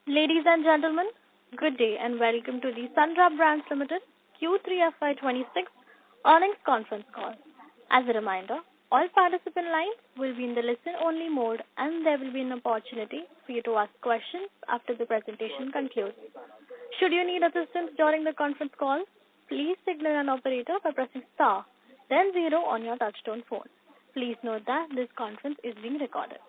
Ladies and gentlemen, good day and welcome to the Sundrop Brands Limited Q3 FY2026 earnings conference call. As a reminder, all participant lines will be in the listen-only mode and there will be an opportunity for you to ask questions after the presentation concludes. Should you need assistance during the conference call, please signal an operator by pressing star, then 0 on your touchtone phone. Please note that this conference is being recorded.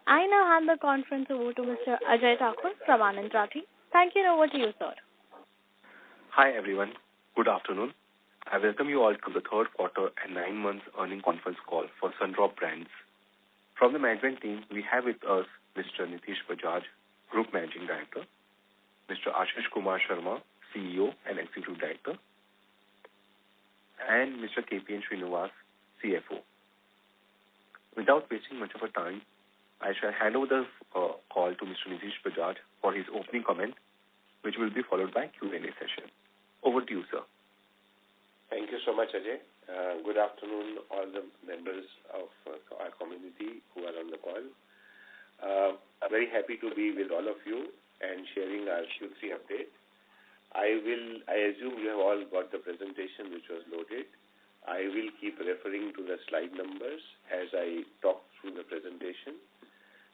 I now hand the conference over to Mr. Ajay Thakur from Anand Rathi. Thank you and over to you, sir. Hi everyone. Good afternoon. I welcome you all to the third quarter and 9 months earnings conference call for Sundrop Brands. From the management team, we have with us Mr. Nitish Bajaj, Group Managing Director, Mr. Ashish Kumar Sharma, CEO and Executive Director, and Mr. KPN Srinivas, CFO. Without wasting much of our time, I shall hand over the call to Mr. Nitish Bajaj for his opening comment, which will be followed by Q&A session. Over to you, sir. Thank you so much, Ajay. Good afternoon, all the members of our community who are on the call. I'm very happy to be with all of you and sharing our Q3 update. I assume you have all got the presentation which was loaded. I will keep referring to the slide numbers as I talk through the presentation.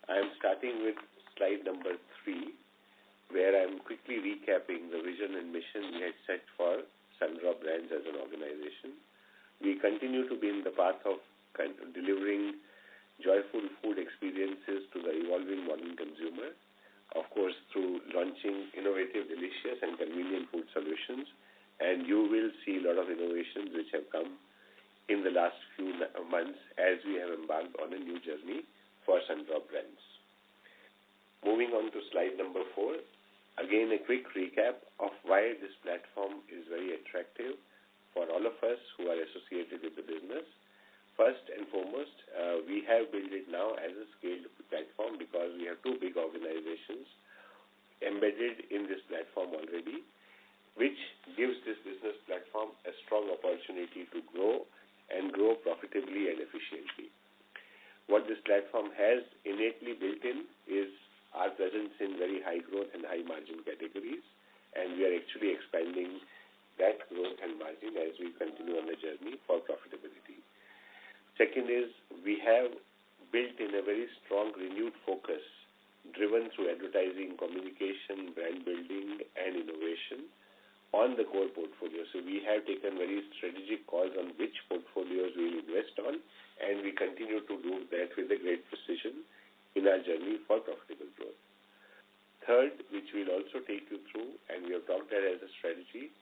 I am starting with slide number 3, where I am quickly recapping the vision and mission we had set for Sundrop Brands as an organization. We continue to be in the path of delivering joyful food experiences to the evolving modern consumer, of course through launching innovative, delicious and convenient food solutions. And you will see a lot of innovations which have come in the last few months as we have embarked on a new journey for Sundrop Brands. Moving on to slide number 4, again a quick recap of why this platform is very attractive for all of us who are associated with the business. First and foremost, we have built it now as a scaled platform because we have 2 big organizations embedded in this platform already, which gives this business platform a strong opportunity to grow and grow profitably and efficiently. What this platform has innately built in is our presence in very high growth and high margin categories, and we are actually expanding that growth and margin as we continue on the journey for profitability. Second is we have built in a very strong renewed focus driven through advertising, communication, brand building and innovation on the core portfolio. So we have taken very strategic calls on which portfolios we will invest on, and we continue to do that with a great precision in our journey for profitable growth. Third, which we'll also take you through, and we have talked that as a strategy,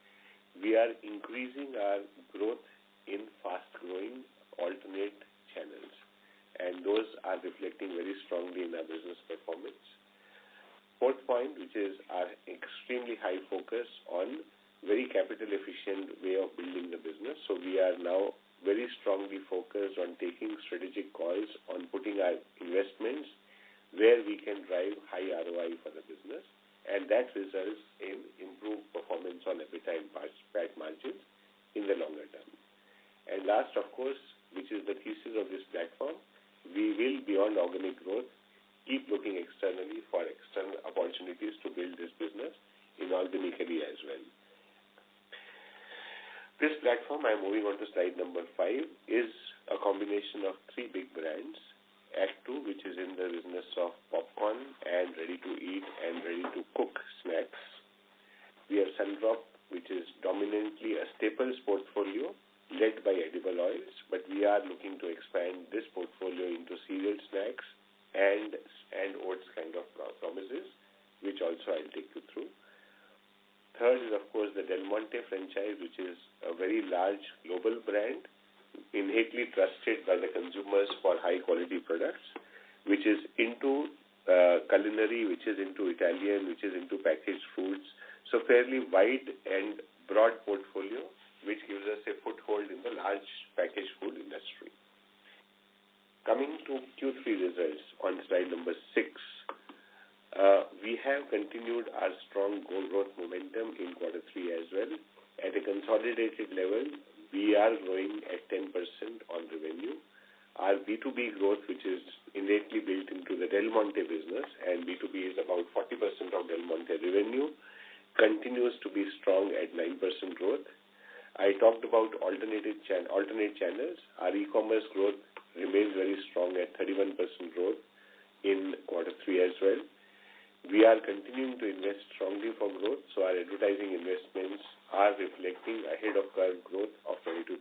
we are increasing our growth in fast-growing alternate channels, and those are reflecting very strongly in our business performance. Fourth point, which is our extremely high focus on very capital efficient way of building the business. So we are now very strongly focused on taking strategic calls on putting our investments where we can drive high ROI for the business, and that results in improved performance on EBITDA and PAT margins in the longer term. And last, of course, which is the thesis of this platform, we will, beyond organic growth, keep looking externally for external opportunities to build this business inorganically as well. This platform, I'm moving on to slide number 5, is a combination of 3 big brands. Act 2, which is in the business of popcorn and ready-to-eat and ready-to-cook snacks. We have Sundrop, which is dominantly a staples portfolio led by edible oils, but we are looking to expand this portfolio into cereal snacks and oats kind of promises, which also I'll take you through. Third is, of course, the Del Monte franchise, which is a very large global brand, innately trusted by the consumers for high-quality products, which is into culinary, which is into Italian, which is into packaged foods. So fairly wide and broad portfolio, which gives us a foothold in the large packaged food industry. Coming to Q3 results on slide number 6, we have continued our strong growth momentum in quarter 3 as well. At a consolidated level, we are growing at 10% on revenue. our B2B growth, which is innately built into the Del Monte business, and B2B is about 40% of Del Monte revenue, continues to be strong at 9% growth. I talked about alternate channels. Our e-commerce growth remains very strong at 31% growth in quarter 3 as well. We are continuing to invest strongly for growth, so our advertising investments are reflecting ahead of curve growth of 22%.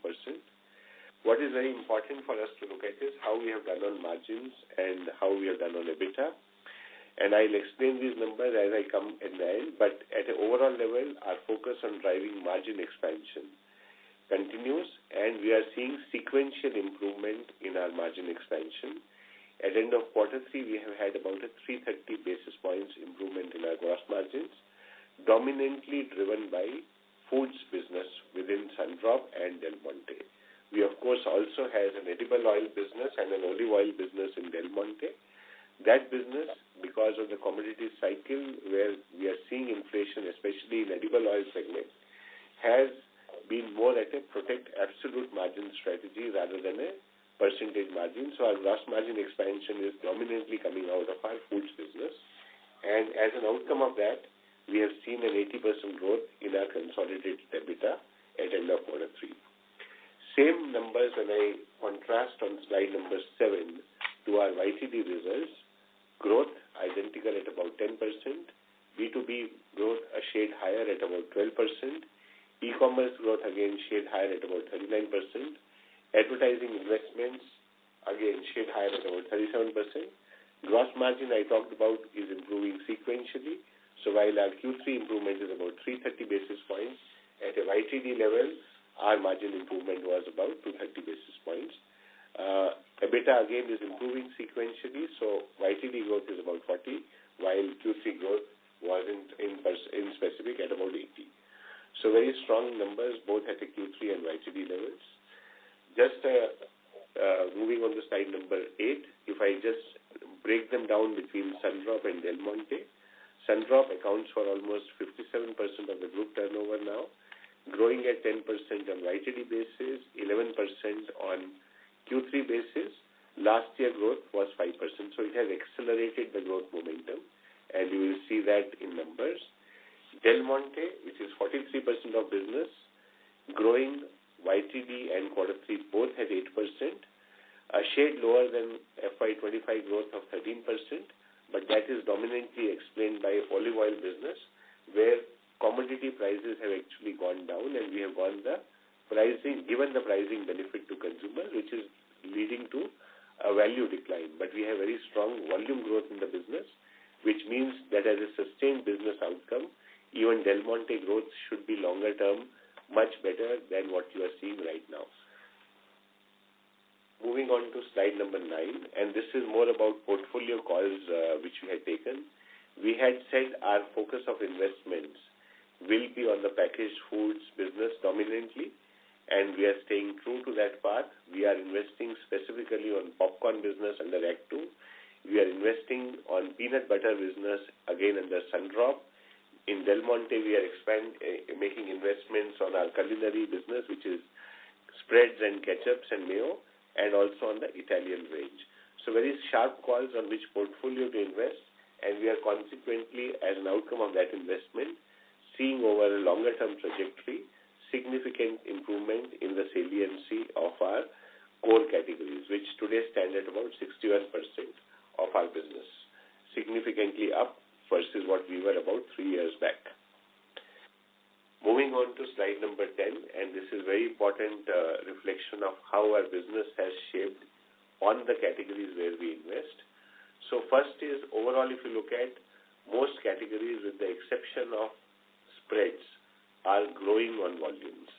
What is very important for us to look at is how we have done on margins and how we have done on EBITDA. And I'll explain these numbers as I come in the end, but at an overall level, our focus on driving margin expansion continues, and we are seeing sequential improvement in our margin expansion. At the end of quarter 3, we have had about a 330 basis points improvement in our gross margins, dominantly driven by foods business within Sundrop and Del Monte. We, of course, also have an edible oil business and an olive oil business in Del Monte. That business, because of the commodity cycle where we are seeing inflation, especially in edible oil segment, has been more at a protect absolute margin strategy rather than a percentage margin. So our gross margin expansion is dominantly coming out of our foods business. And as an outcome of that, we have seen an 80% growth in our consolidated EBITDA at end of quarter 3. Same numbers when I contrast on slide number 7 to our YTD results. Growth identical at about 10%. B2B growth a shade higher at about 12%. E-commerce growth again shade higher at about 39%. Advertising investments again shade higher at about 37%. Gross margin I talked about is improving sequentially. So while our Q3 improvement is about 330 basis points, at a YTD level, our margin improvement was about 230 basis points. EBITDA again is improving sequentially, so YTD growth is about 40, while Q3 growth was in specific at about 80. So very strong numbers both at a Q3 and YTD levels. Just moving on to slide number 8, if I just break them down between Sundrop and Del Monte. Sundrop accounts for almost 57% of the group turnover now, growing at 10% on YTD basis, 11% on Q3 basis. Last year growth was 5%, so it has accelerated the growth momentum, and you will see that in numbers. Del Monte, which is 43% of business, growing YTD and quarter 3 both at 8%, a shade lower than FY25 growth of 13%, but that is dominantly explained by olive oil business, where commodity prices have actually gone down, and we have given the pricing benefit to consumers, which is leading to a value decline. But we have very strong volume growth in the business, which means that as a sustained business outcome, even Del Monte growth should be longer term much better than what you are seeing right now. Moving on to slide number 9, and this is more about portfolio calls which we had taken. We had said our focus of investments will be on the packaged foods business dominantly, and we are staying true to that path. We are investing specifically on popcorn business under Act 2. We are investing on peanut butter business again under Sundrop. In Del Monte, we are making investments on our culinary business, which is spreads and ketchups and mayo, and also on the Italian range. So very sharp calls on which portfolio to invest, and we are consequently, as an outcome of that investment, seeing over a longer-term trajectory, significant improvement in the saliency of our core categories, which today stand at about 61% of our business, significantly up versus what we were about 3 years back. Moving on to slide number 10, and this is very important reflection of how our business has shaped on the categories where we invest. So first is, overall, if you look at most categories with the exception of spreads, are growing on volumes.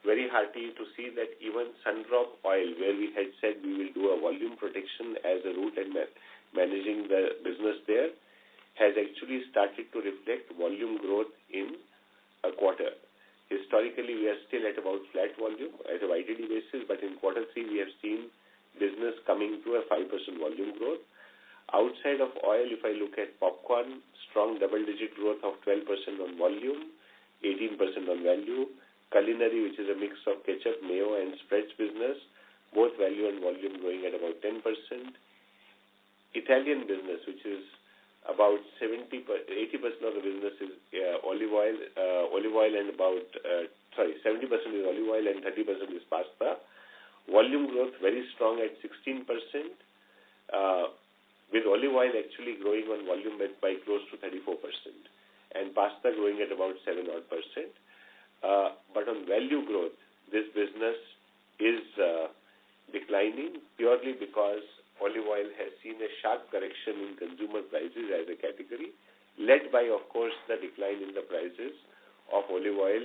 Very happy to see that even Sundrop oil, where we had said we will do a volume protection as a route and managing the business there, has actually started to reflect volume growth in a quarter. Historically, we are still at about flat volume at a YTD basis, but in quarter 3, we have seen business coming to a 5% volume growth. Outside of oil, if I look at popcorn, strong double-digit growth of 12% on volume, 18% on value. Culinary, which is a mix of ketchup, mayo, and spreads business, both value and volume growing at about 10%. Italian business, which is about 80% of the business is olive oil and 70% is olive oil and 30% is pasta. Volume growth very strong at 16%, with olive oil actually growing on volume by close to 34%, and pasta growing at about 7%. But on value growth, this business is declining purely because olive oil has seen a sharp correction in consumer prices as a category, led by, of course, the decline in the prices of olive oil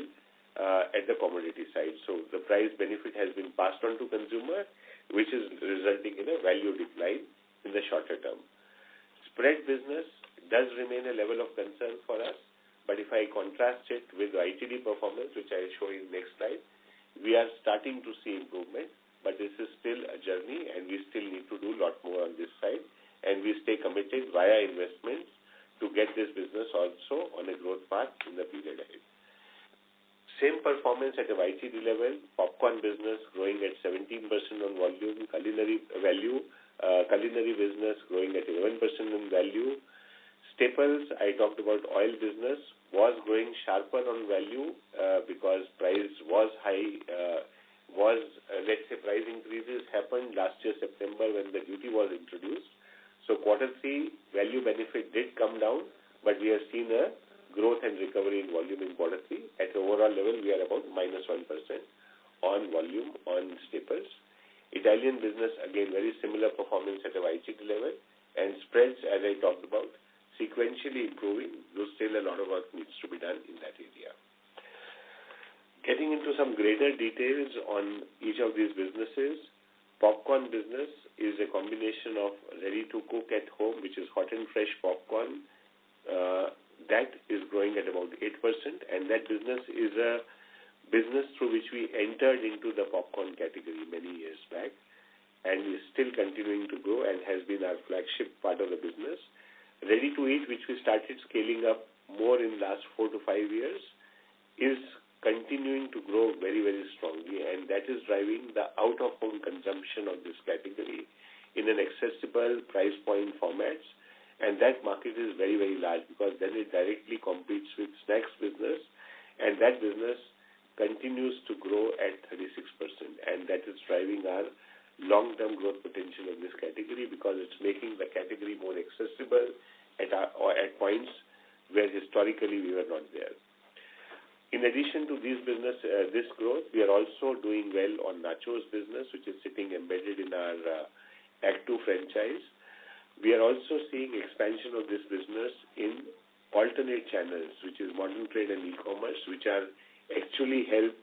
at the commodity side. So the price benefit has been passed on to consumer, which is resulting in a value decline in the shorter term. Spread business does remain a level of concern for us, but if I contrast it with the ITD performance, which I will show you in the next slide, we are starting to see improvement. But this is still a journey, and we still need to do a lot more on this side, and we stay committed via investments to get this business also on a growth path in the period ahead. Same performance at a YTD level, popcorn business growing at 17% on volume, culinary business growing at 11% in value. Staples, I talked about oil business, was growing sharper on value because price was high, let's say price increases happened last year September when the duty was introduced. So quarter 3 value benefit did come down, but we have seen a growth and recovery in volume in quarter 3. At the overall level, we are about -1% on volume on staples. Italian business, again, very similar performance at a YTD level, and spreads, as I talked about, sequentially improving, though still a lot of work needs to be done in that area. Getting into some greater details on each of these businesses, popcorn business is a combination of ready-to-cook at home, which is hot and fresh popcorn. That is growing at about 8%, and that business is a business through which we entered into the popcorn category many years back, and is still continuing to grow and has been our flagship part of the business. Ready-to-eat, which we started scaling up more in the last 4 to 5 years, is continuing to grow very, very strongly, and that is driving the out-of-home consumption of this category in an accessible price point formats, and that market is very, very large because then it directly competes with snacks business, and that business continues to grow at 36%, and that is driving our long-term growth potential of this category because it's making the category more accessible at points where historically we were not there. In addition to this growth, we are also doing well on nachos business, which is sitting embedded in our Act 2 franchise. We are also seeing expansion of this business in alternate channels, which is modern trade and e-commerce, which are actually help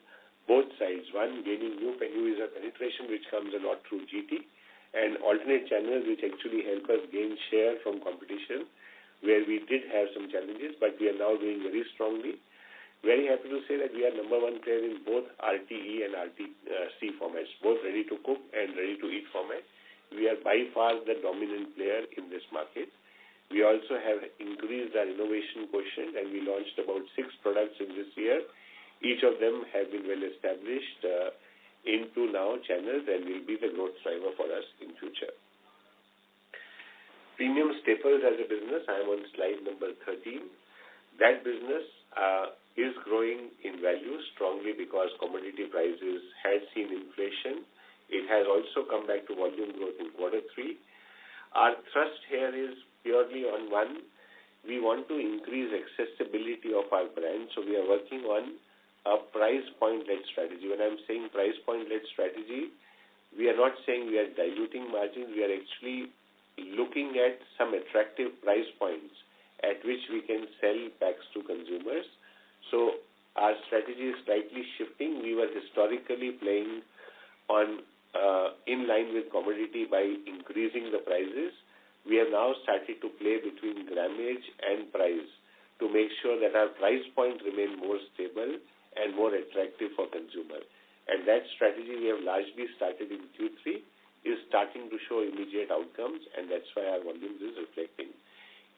both sides. One, gaining new user penetration, which comes a lot through GT, and alternate channels, which actually help us gain share from competition, where we did have some challenges, but we are now doing very strongly. Very happy to say that we are number 1 player in both RTE and RTC formats, both ready-to-cook and ready-to-eat format. We are by far the dominant player in this market. We also have increased our innovation quotient, and we launched about 6 products in this year. Each of them have been well established into now channels and will be the growth driver for us in future. Premium staples as a business, I am on slide number 13. That business is growing in value strongly because commodity prices had seen inflation. It has also come back to volume growth in quarter 3. Our thrust here is purely on one, we want to increase accessibility of our brand, so we are working on a price point-led strategy. When I'm saying price point-led strategy, we are not saying we are diluting margins, we are actually looking at some attractive price points at which we can sell packs to consumers. So our strategy is slightly shifting. We were historically playing on in line with commodity by increasing the prices. We have now started to play between grammage and price to make sure that our price point remain more stable and more attractive for consumer. And that strategy we have largely started in Q3 is starting to show immediate outcomes, and that's why our volumes is reflecting.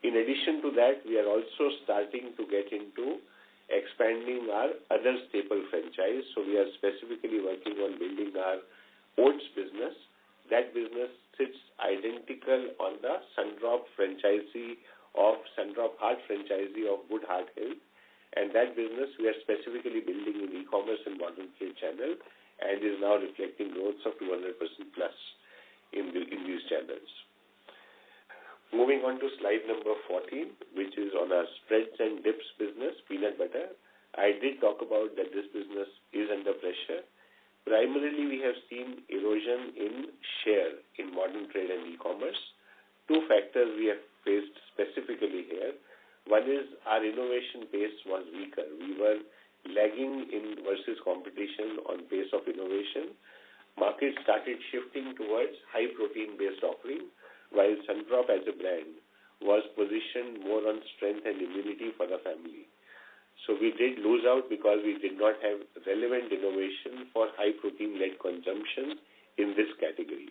In addition to that, we are also starting to get into expanding our other staple franchise. So we are specifically working on building our oats business. That business sits identical on the Sundrop Heart franchisee of Good Heart Health. And that business we are specifically building in e-commerce and modern trade channel and is now reflecting growths of 200% plus in these channels. Moving on to slide number 14, which is on our spreads and dips business, peanut butter. I did talk about that this business is under pressure. Primarily, we have seen erosion in share in modern trade and e-commerce. Two factors we have faced specifically here. One is our innovation pace was weaker. We were lagging in versus competition on pace of innovation. Market started shifting towards high protein based offering, while Sundrop as a brand was positioned more on strength and immunity for the family. So we did lose out because we did not have relevant innovation for high protein led consumption in this category.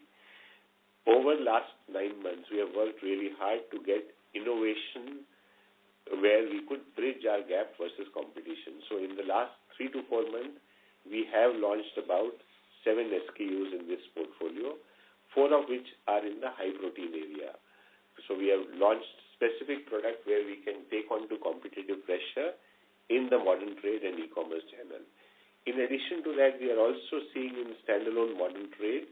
Over the last 9 months, we have worked really hard to get innovation where we could bridge our gap versus competition. So in the last 3 to 4 months, we have launched about 7 SKUs in this portfolio, 4 of which are in the high protein area. So we have launched specific product where we can take on to competitive pressure in the modern trade and e-commerce channel. In addition to that, we are also seeing in standalone modern trade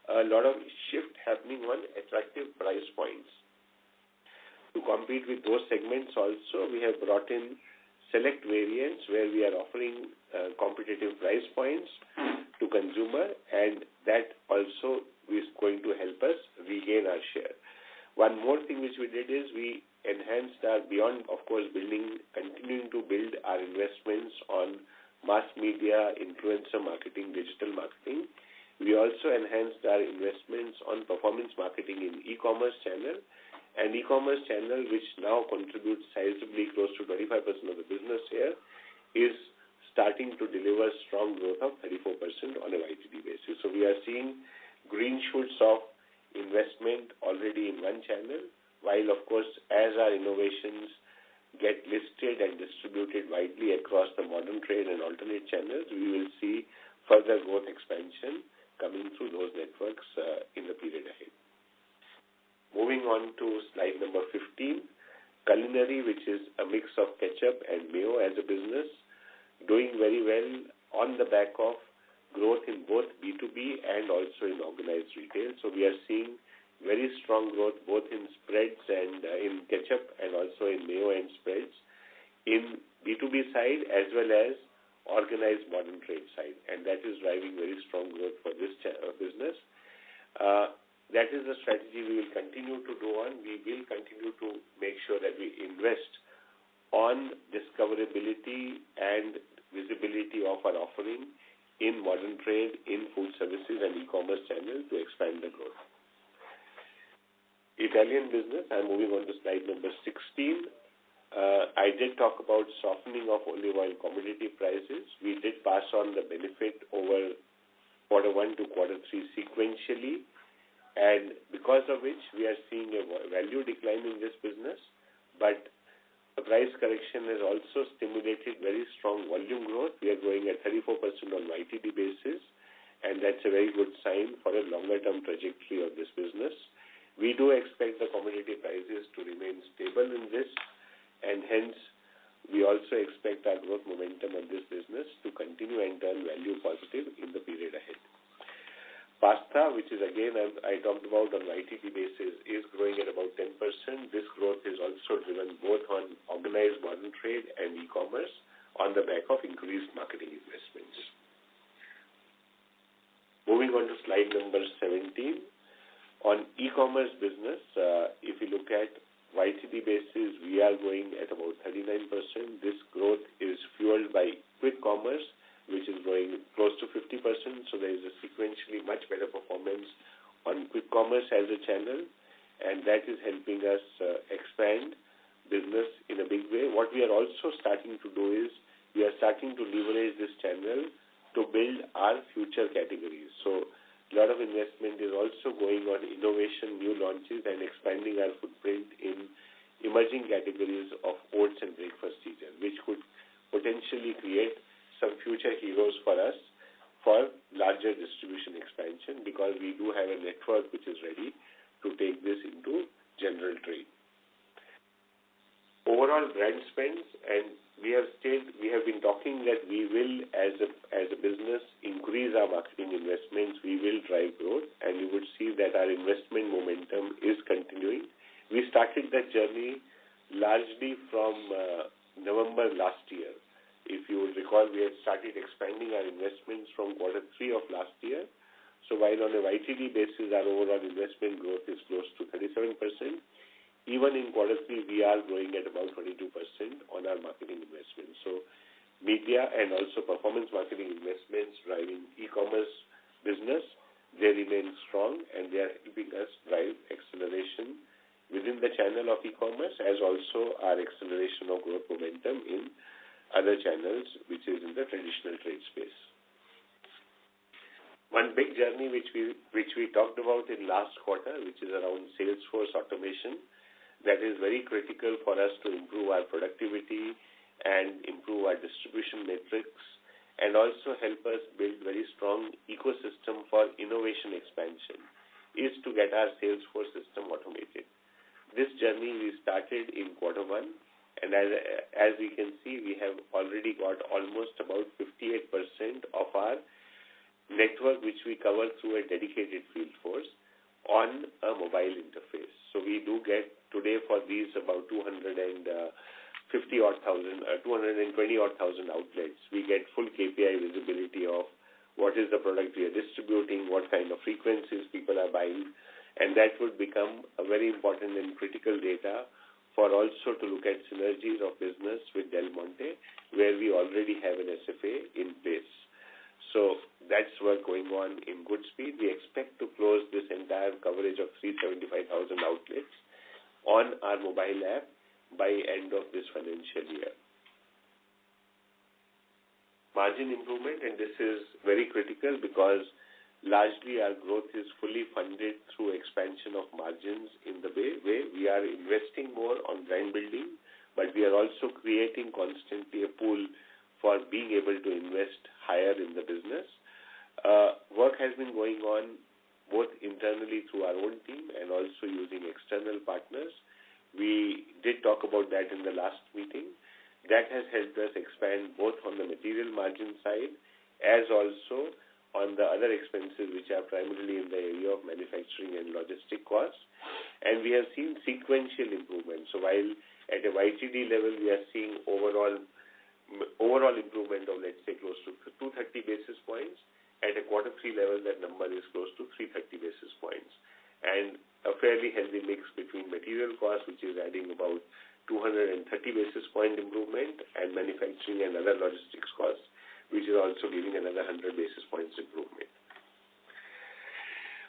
a lot of shift happening on attractive price points. To compete with those segments also, we have brought in select variants where we are offering competitive price points to consumer, and that also is going to help us regain our share. One more thing which we did is we enhanced our, beyond of course continuing to build our investments on mass media, influencer marketing, digital marketing. We also enhanced our investments on performance marketing in e-commerce channel. And e-commerce channel, which now contributes sizably close to 25% of the business here, is starting to deliver strong growth of 34% on a YTD basis. So we are seeing green shoots of investment already in one channel, while of course as our innovations get listed and distributed widely across the modern trade and alternate channels, we will see further growth expansion coming through those networks in the period ahead. Moving on to slide number 15, culinary, which is a mix of ketchup and mayo as a business, doing very well on the back of growth in both B2B and also in organized retail. So we are seeing very strong growth both in spreads and in ketchup and also in mayo and spreads in B2B side as well as organized modern trade side, and that is driving very strong growth for this business. That is the strategy we will continue to do on. We will continue to make sure that we invest on discoverability and visibility of our offering in modern trade, in food services and e-commerce channels to expand the growth. Italian business, I'm moving on to slide number 16. I did talk about softening of olive oil commodity prices. We did pass on the benefit over Q1 to Q3 sequentially, and because of which we are seeing a value decline in this business, but the price correction has also stimulated very strong volume growth. We are growing at 34% on YTD basis, and that's a very good sign for a longer-term trajectory of this business. We do expect the commodity prices to remain stable in this, and hence we also expect our growth momentum of this business to continue and turn value positive in the period ahead. Pasta, which is again, as I talked about on YTD basis, is growing at about 10%. This growth is also driven both on organized modern trade and e-commerce on the back of increased marketing investments. Moving on to slide number 17. On e-commerce business, if you look at YTD basis, we are growing at about 39%. This growth is fueled by quick commerce, which is growing close to 50%. So there is a sequentially much better performance on quick commerce as a channel, and that is helping us expand business in a big way. What we are also starting to do is we are starting to leverage this channel to build our future categories. So a lot of investment is also going on innovation, new launches, and expanding our footprint in emerging categories of oats and breakfast cereal, which could potentially create some future heroes for us for larger distribution expansion because we do have a network which is ready to take this into general trade. Overall brand spends, and we have been talking that we will, as a business, increase our marketing investments. We will drive growth, and you would see that our investment momentum is continuing. We started that journey largely from November last year. If you would recall, we had started expanding our investments from quarter 3 of last year. So while on a YTD basis, our overall investment growth is close to 37%, even in quarter 3, we are growing at about 22% on our marketing investments. So media and also performance marketing investments driving e-commerce business, they remain strong and they are helping us drive acceleration within the channel of e-commerce as also our acceleration of growth momentum in other channels, which is in the traditional trade space. One big journey which we talked about in last quarter, which is around Salesforce automation, that is very critical for us to improve our productivity and improve our distribution metrics and also help us build very strong ecosystem for innovation expansion, is to get our Salesforce system automated. This journey we started in quarter 1. And as we can see, we have already got almost about 58% of our network, which we cover through a dedicated field force, on a mobile interface. So we do get today for these about 220,000 outlets. We get full KPI visibility of what is the product we are distributing, what kind of frequencies people are buying, and that would become a very important and critical data for also to look at synergies of business with Del Monte, where we already have an SFA in place. So that's work going on in good speed. We expect to close this entire coverage of 375,000 outlets on our mobile app by end of this financial year. Margin improvement, and this is very critical because largely our growth is fully funded through expansion of margins in the way we are investing more on brand building, but we are also creating constantly a pool for being able to invest higher in the business. Work has been going on both internally through our own team and also using external partners. We did talk about that in the last meeting. That has helped us expand both on the material margin side as also on the other expenses, which are primarily in the area of manufacturing and logistic costs. And we have seen sequential improvement. So while at a YTD level, we are seeing overall improvement of, let's say, close to 230 basis points, at a quarter 3 level, that number is close to 330 basis points. And a fairly healthy mix between material costs, which is adding about 230 basis point improvement, and manufacturing and other logistics costs, which is also giving another 100 basis points improvement.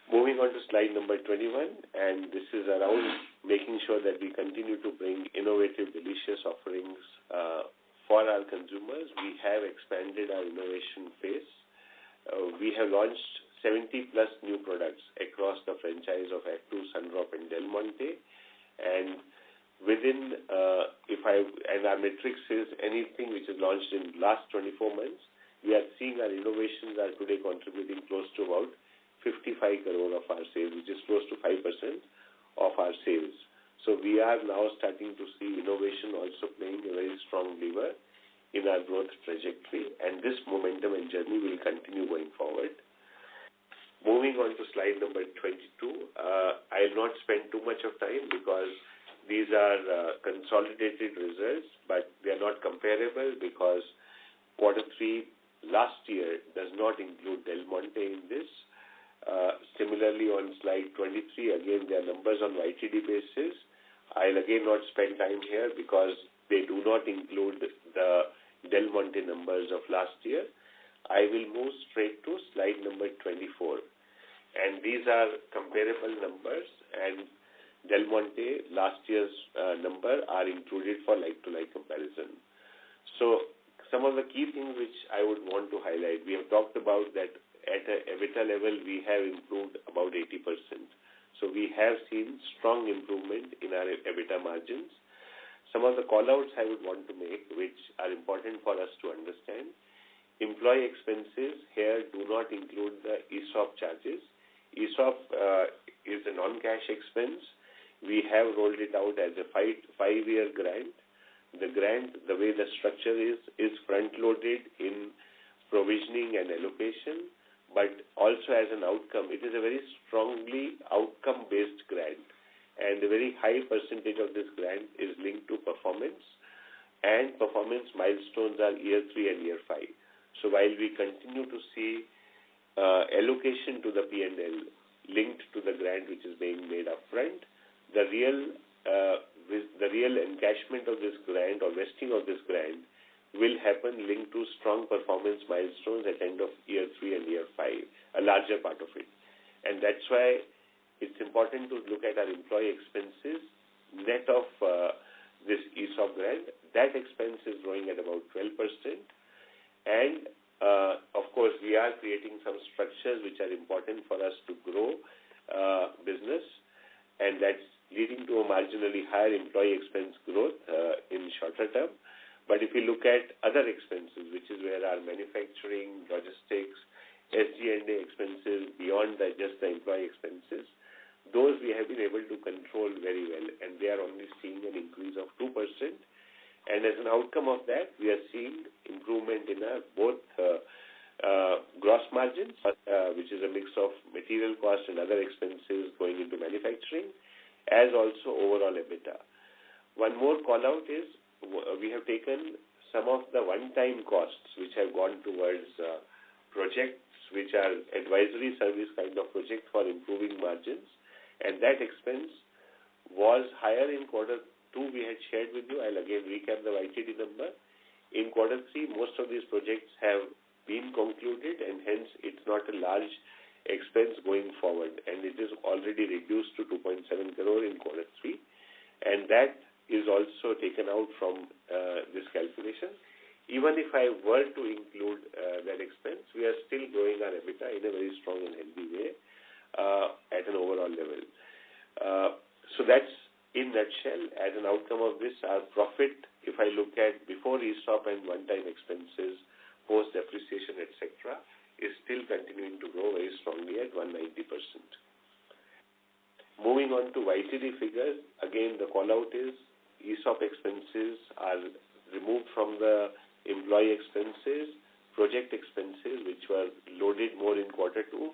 Moving on to slide number 21, and this is around making sure that we continue to bring innovative, delicious offerings for our consumers. We have expanded our innovation phase. We have launched 70-plus new products across the franchise of Actu, Sundrop, and Del Monte. And within, and our metrics is anything which is launched in the last 24 months, we are seeing our innovations are today contributing close to about 55 crore of our sales, which is close to 5% of our sales. So we are now starting to see innovation also playing a very strong lever in our growth trajectory, and this momentum and journey will continue going forward. Moving on to slide number 22, I will not spend too much of time because these are consolidated results, but they are not comparable because quarter 3 last year does not include Del Monte in this. Similarly, on slide 23, again, there are numbers on YTD basis. I'll again not spend time here because they do not include the Del Monte numbers of last year. I will move straight to slide number 24. And these are comparable numbers, and Del Monte last year's number are included for like-to-like comparison. So some of the key things which I would want to highlight, we have talked about that at a EBITDA level, we have improved about 80%. So we have seen strong improvement in our EBITDA margins. Some of the call-outs I would want to make, which are important for us to understand, employee expenses here do not include the ESOP charges. ESOP is a non-cash expense. We have rolled it out as a five-year grant. The grant, the way the structure is front-loaded in provisioning and allocation, but also as an outcome. It is a very strongly outcome-based grant, and a very high percentage of this grant is linked to performance, and performance milestones are year 3 and year 5. So while we continue to see allocation to the P&L linked to the grant which is being made upfront, the real encashment of this grant or vesting of this grant will happen linked to strong performance milestones at end of year 3 and year 5, a larger part of it. And that's why it's important to look at our employee expenses net of this ESOP grant. That expense is growing at about 12%. And of course, we are creating some structures which are important for us to grow business, and that's leading to a marginally higher employee expense growth in shorter term. But if you look at other expenses, which is where our manufacturing, logistics, SG&A expenses beyond just the employee expenses, those we have been able to control very well, and they are only seeing an increase of 2%. And as an outcome of that, we are seeing improvement in both gross margins, which is a mix of material costs and other expenses going into manufacturing, as also overall EBITDA. One more call-out is we have taken some of the one-time costs which have gone towards projects which are advisory service kind of project for improving margins, and that expense was higher in quarter 2 we had shared with you. I'll again recap the YTD number. In quarter 3, most of these projects have been concluded, and hence it's not a large expense going forward, and it is already reduced to 2.7 crore in quarter 3, and that is also taken out from this calculation. Even if I were to include that expense, we are still growing our EBITDA in a very strong and healthy way at an overall level. So that's in nutshell. As an outcome of this, our profit, if I look at before ESOP and one-time expenses, post-depreciation, etc., is still continuing to grow very strongly at 190%. Moving on to YTD figures, again, the call-out is ESOP expenses are removed from the employee expenses. Project expenses, which were loaded more in quarter 2,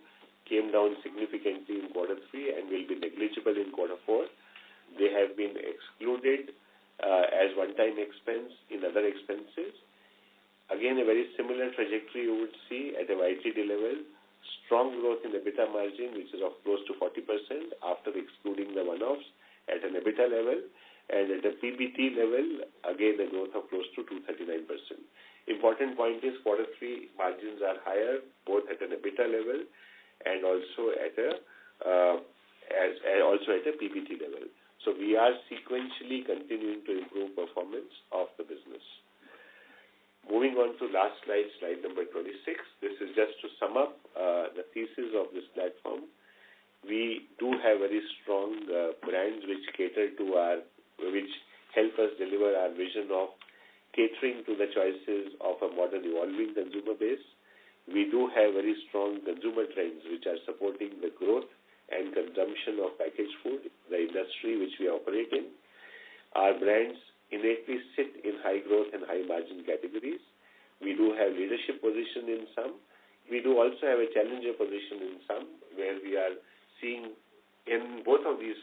came down significantly in quarter 3 and will be negligible in quarter 4. They have been excluded as one-time expense in other expenses. Again, a very similar trajectory you would see at a YTD level. Strong growth in EBITDA margin, which is of close to 40% after excluding the one-offs at an EBITDA level. And at a PBT level, again, a growth of close to 239%. Important point is quarter 3 margins are higher, both at an EBITDA level and also at a PBT level. So we are sequentially continuing to improve performance of the business. Moving on to last slide, slide number 26. This is just to sum up the thesis of this platform. We do have very strong brands which which help us deliver our vision of catering to the choices of a modern evolving consumer base. We do have very strong consumer trends which are supporting the growth and consumption of packaged food, the industry which we operate in. Our brands innately sit in high growth and high margin categories. We do have leadership position in some. We do also have a challenger position in some, where we are seeing in both of these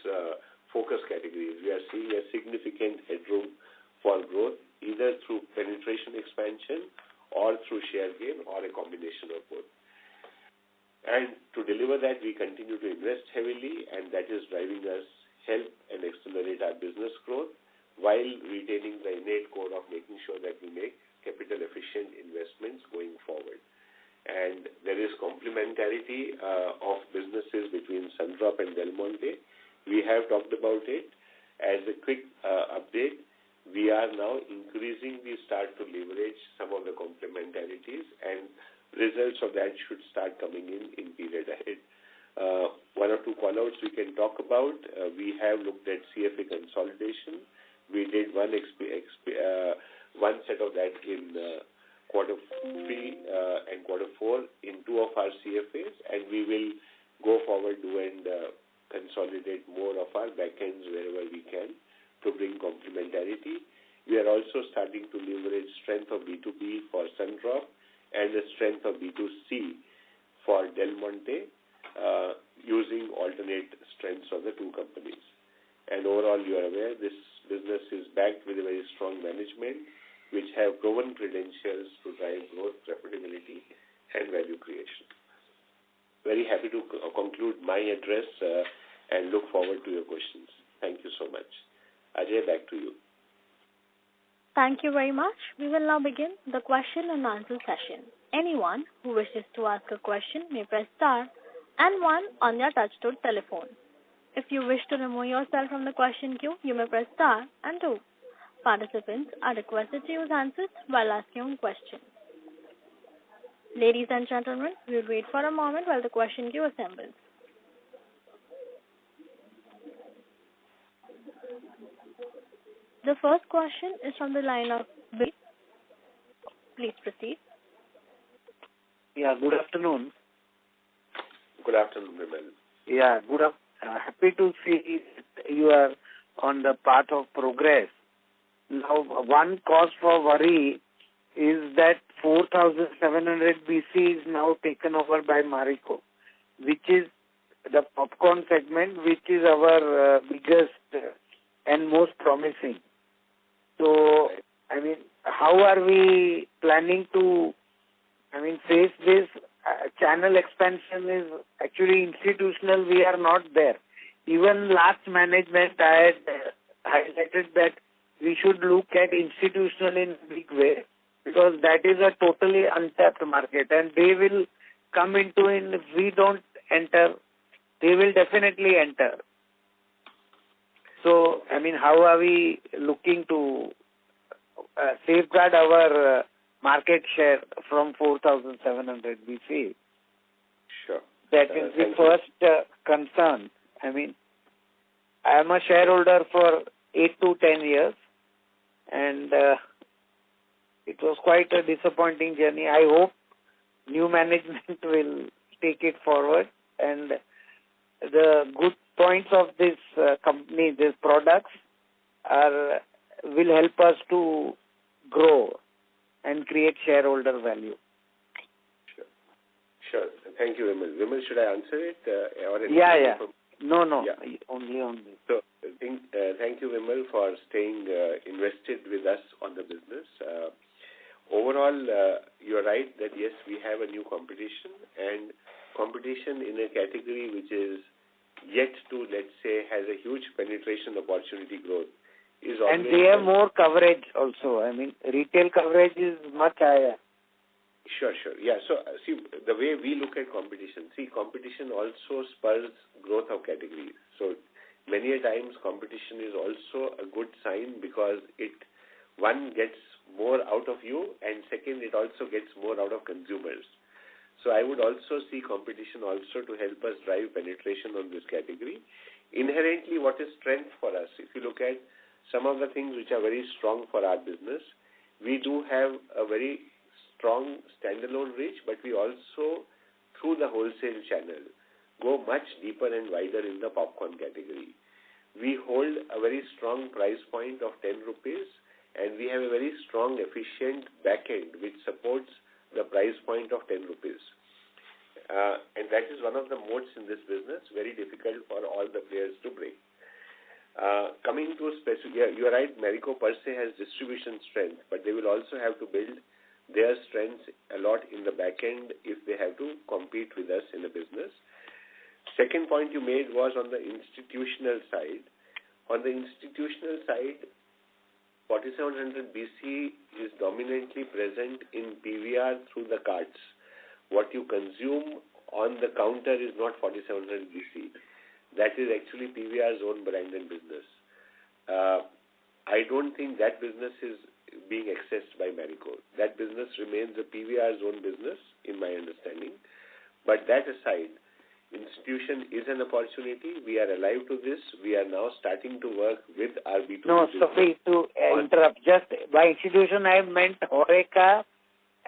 focus categories, we are seeing a significant headroom for growth, either through penetration expansion or through share gain or a combination of both. And to deliver that, we continue to invest heavily, and that is driving us help and accelerate our business growth while retaining the innate core of making sure that we make capital efficient investments going forward. And there is complementarity of businesses between Sundrop and Del Monte. We have talked about it. As a quick update, we are now increasingly start to leverage some of the complementarities, and results of that should start coming in period ahead. One or two callouts we can talk about. We have looked at CFA consolidation. We did one set of that in quarter 3 and quarter 4 in 2 of our CFAs, and we will go forward and consolidate more of our backends wherever we can to bring complementarity. We are also starting to leverage strength of B2B for Sundrop and the strength of B2C for Del Monte, using alternate strengths of the two companies. And overall, you are aware, this business is backed with a very strong management, which have proven credentials to drive growth, profitability, and value creation. Very happy to conclude my address and look forward to your questions. Thank you so much. Ajay, back to you. Thank you very much. We will now begin the question and answer session. Anyone who wishes to ask a question may press star and 1 on their touch-tone telephone. If you wish to remove yourself from the question queue, you may press star and 2. Participants are requested to use handsets while asking a question. Ladies and gentlemen, we will wait for a moment while the question queue assembles. The first question is from the line of Bill. Please proceed. Yeah, good afternoon. Good afternoon, Vimal. Yeah, happy to see you are on the path of progress. Now, one cause for worry is that 4,700 BC is now taken over by Marico, which is the popcorn segment, which is our biggest and most promising. So, how are we planning to, face this? Channel expansion is actually institutional. We are not there. Even last management, I had highlighted that we should look at institutional in a big way, because that is a totally untapped market, and they will come into it. If we don't enter, they will definitely enter. So, how are we looking to safeguard our market share from 4,700 BC? Sure. That is the first concern. I am a shareholder for 8 to 10 years, and it was quite a disappointing journey. I hope new management will take it forward, and the good points of this company, these products, will help us to grow and create shareholder value. Sure. Thank you, Vimal. Vimal, should I answer it? Yeah. No. Yeah. Only. So, thank you, Vimal, for staying invested with us on the business. Overall, you're right that yes, we have a new competition, and competition in a category which is yet to, let's say, has a huge penetration opportunity growth. And they have more coverage also. Retail coverage is much higher. Sure. Yeah. So, see, the way we look at competition, competition also spurs growth of categories. So, many a times competition is also a good sign, because one gets more out of you, and second, it also gets more out of consumers. So, I would also see competition also to help us drive penetration on this category. Inherently, what is strength for us? If you look at some of the things which are very strong for our business, we do have a very strong standalone reach, but we also, through the wholesale channel, go much deeper and wider in the popcorn category. We hold a very strong price point of 10 rupees, and we have a very strong, efficient back end which supports the price point of 10 rupees. And that is one of the moats in this business, very difficult for all the players to break. Coming to specific, you are right, Marico per se has distribution strength, but they will also have to build their strengths a lot in the back end if they have to compete with us in the business. Second point you made was on the institutional side. On the institutional side, 4700 BC is dominantly present in PVR through the carts. What you consume on the counter is not 4700 BC. That is actually PVR's own brand and business. I don't think that business is being accessed by Marico. That business remains a PVR's own business, in my understanding. But that aside, institution is an opportunity. We are alive to this. We are now starting to work with our B2B. No, sorry to interrupt. Just by institution, I meant HoReCa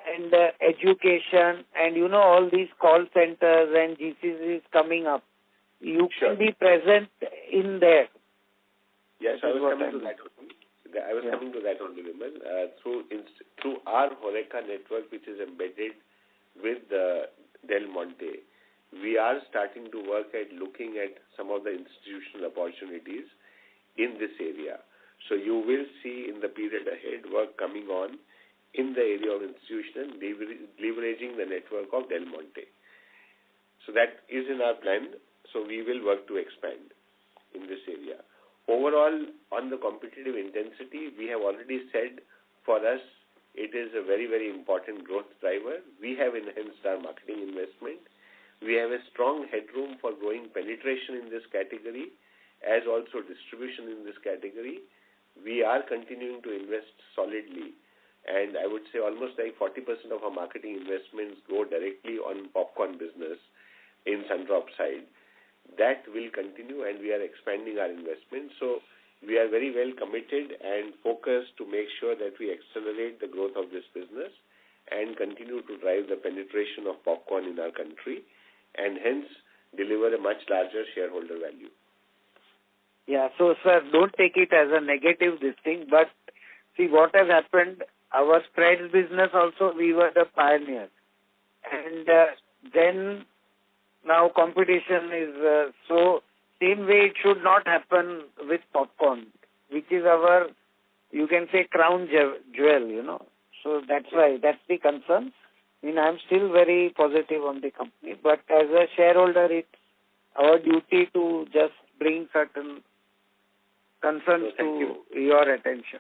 and education and, all these call centers and GCCs coming up. You can be present in there. Yes, I was coming to that only, Vimal. Through our Horeca network, which is embedded with Del Monte, we are starting to work at looking at some of the institutional opportunities in this area. So you will see in the period ahead work coming on in the area of institutional, leveraging the network of Del Monte. So that is in our plan. So we will work to expand in this area. Overall, on the competitive intensity, we have already said for us it is a very, very important growth driver. We have enhanced our marketing investment. We have a strong headroom for growing penetration in this category as also distribution in this category. We are continuing to invest solidly, and I would say almost like 40% of our marketing investments go directly on popcorn business in Sundrop side. That will continue, and we are expanding our investment. So we are very well committed and focused to make sure that we accelerate the growth of this business and continue to drive the penetration of popcorn in our country and hence deliver a much larger shareholder value. Yeah, so sir, don't take it as a negative thing, but see what has happened, our spreads business also, we were the pioneers. And then now competition is, so same way it should not happen with popcorn, which is our, you can say, crown jewel, So that's why, that's the concern. I'm still very positive on the company, but as a shareholder, it's our duty to just bring certain concerns to your attention.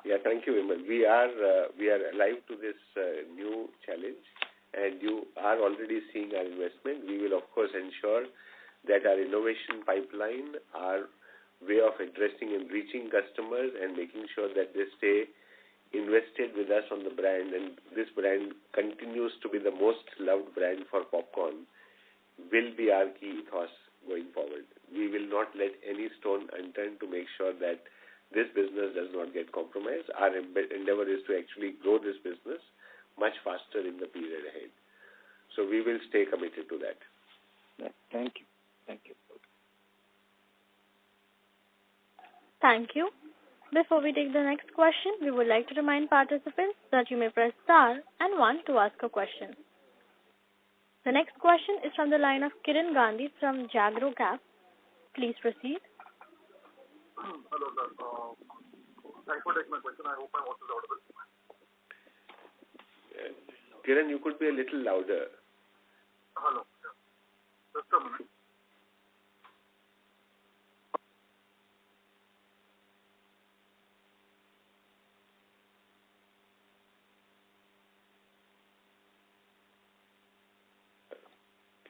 Yeah, thank you, Vimal. We are alive to this new challenge, and you are already seeing our investment. We will, of course, ensure that our innovation pipeline, our way of addressing and reaching customers and making sure that they stay invested with us on the brand, and this brand continues to be the most loved brand for popcorn, will be our key ethos going forward. We will not let any stone unturned to make sure that this business does not get compromised. Our endeavor is to actually grow this business much faster in the period ahead. So we will stay committed to that. Yeah, thank you. Thank you. Thank you. Before we take the next question, we would like to remind participants that you may press star and 1 to ask a question. The next question is from the line of Kiran Gandhi from Jagro Cap. Please proceed. Hello, sir. Thanks for taking my question. I hope my voice is audible. Kiran, you could be a little louder. Hello. Yeah. Just a minute.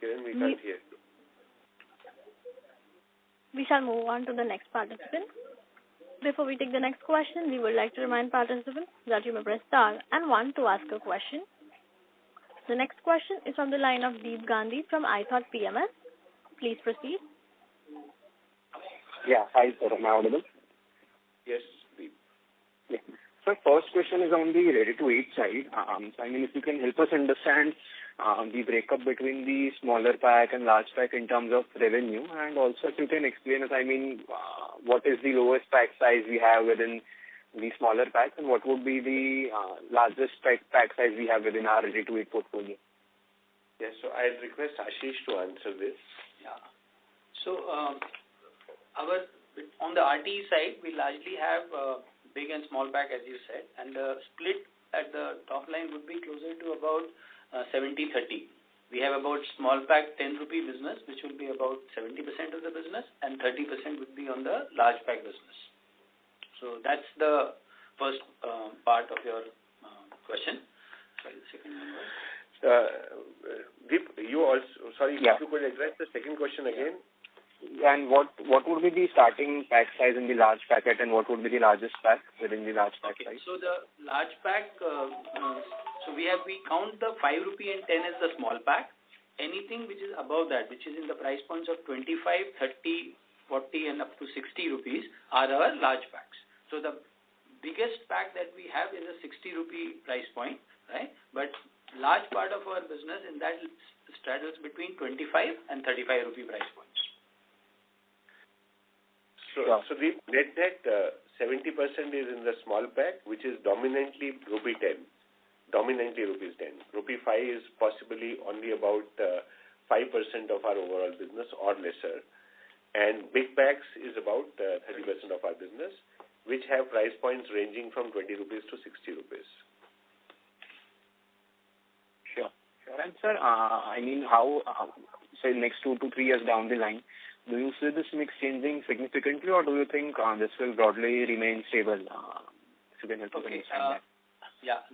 Kiran, we can't hear. We shall move on to the next participant. Before we take the next question, we would like to remind participants that you may press star and 1 to ask a question. The next question is from the line of Deep Gandhi from iThought PMS. Please proceed. Yeah, hi sir, am I audible? Yes, Deep. Yeah. So first question is on the ready-to-eat side. If you can help us understand the breakup between the smaller pack and large pack in terms of revenue, and also if you can explain us, what is the lowest pack size we have within the smaller packs, and what would be the largest pack size we have within our ready-to-eat portfolio? Yes, so I'll request Ashish to answer this. Yeah. So on the RTE side, we largely have big and small pack, as you said, and the split at the top line would be closer to about 70-30. We have about small pack 10 rupee business, which will be about 70% of the business, and 30% would be on the large pack business. So that's the first part of your question. Sorry, the second one was? Deep, you also, Yeah. If you could address the second question again. And what would be the starting pack size in the large packet, and what would be the largest pack within the large pack size? So the large pack, so we count the 5 rupee and 10 as the small pack. Anything which is above that, which is in the price points of 25, 30, 40 and up to 60 rupees are our large packs. So the biggest pack that we have is a 60 rupee price point, right? But large part of our business in that straddles between 25 and 35 rupee price points. So the net 70% is in the small pack, which is dominantly rupee 10. Dominantly rupees 10. Rupee 5 is possibly only about 5% of our overall business or lesser. And big packs is about 30% of our business, which have price points ranging from 20 rupees to 60 rupees. Sure. And sir, I mean, how, say, next 2 to 3 years down the line, do you see this mix changing significantly, or do you think this will broadly remain stable? If you can help us understand that. Yeah.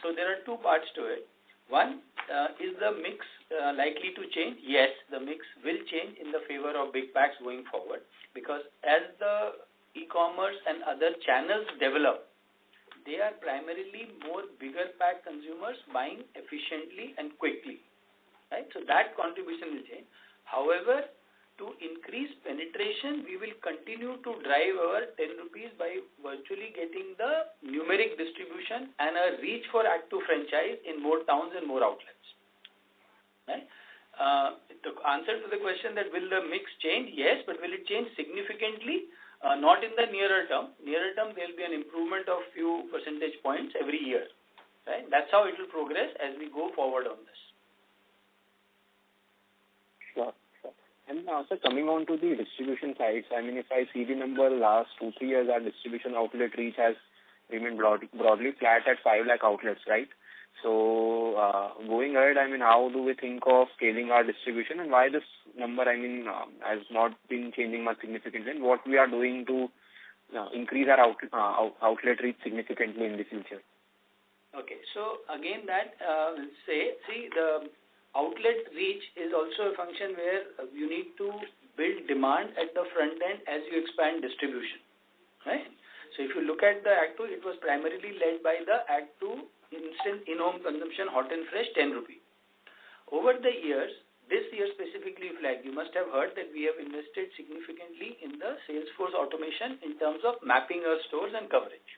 So there are two parts to it. One, is the mix likely to change? Yes, the mix will change in the favor of big packs going forward, because as the e-commerce and other channels develop, they are primarily more bigger pack consumers buying efficiently and quickly, right? So that contribution will change. However, to increase penetration, we will continue to drive our 10 rupees by virtually getting the numeric distribution and a reach for Act 2 franchise in more towns and more outlets. Right? The answer to the question that will the mix change? Yes, but will it change significantly? Not in the nearer term. Nearer term, there will be an improvement of few percentage points every year. Right? That's how it will progress as we go forward on this. Sure. And sir, coming on to the distribution side, I mean, if I see the number last 2-3 years, our distribution outlet reach has remained broadly flat at 5 lakh outlets, right? So going ahead, I mean, how do we think of scaling our distribution, and why this number, I mean, has not been changing much significantly, and what we are doing to increase our outlet reach significantly in the future? Okay, so again that the outlet reach is also a function where you need to build demand at the front end as you expand distribution, right? So if you look at the Act 2, it was primarily led by the Act 2 instant in-home consumption hot and fresh 10 rupee. Over the years, this year specifically flagged, you must have heard that we have invested significantly in the Salesforce automation in terms of mapping our stores and coverage.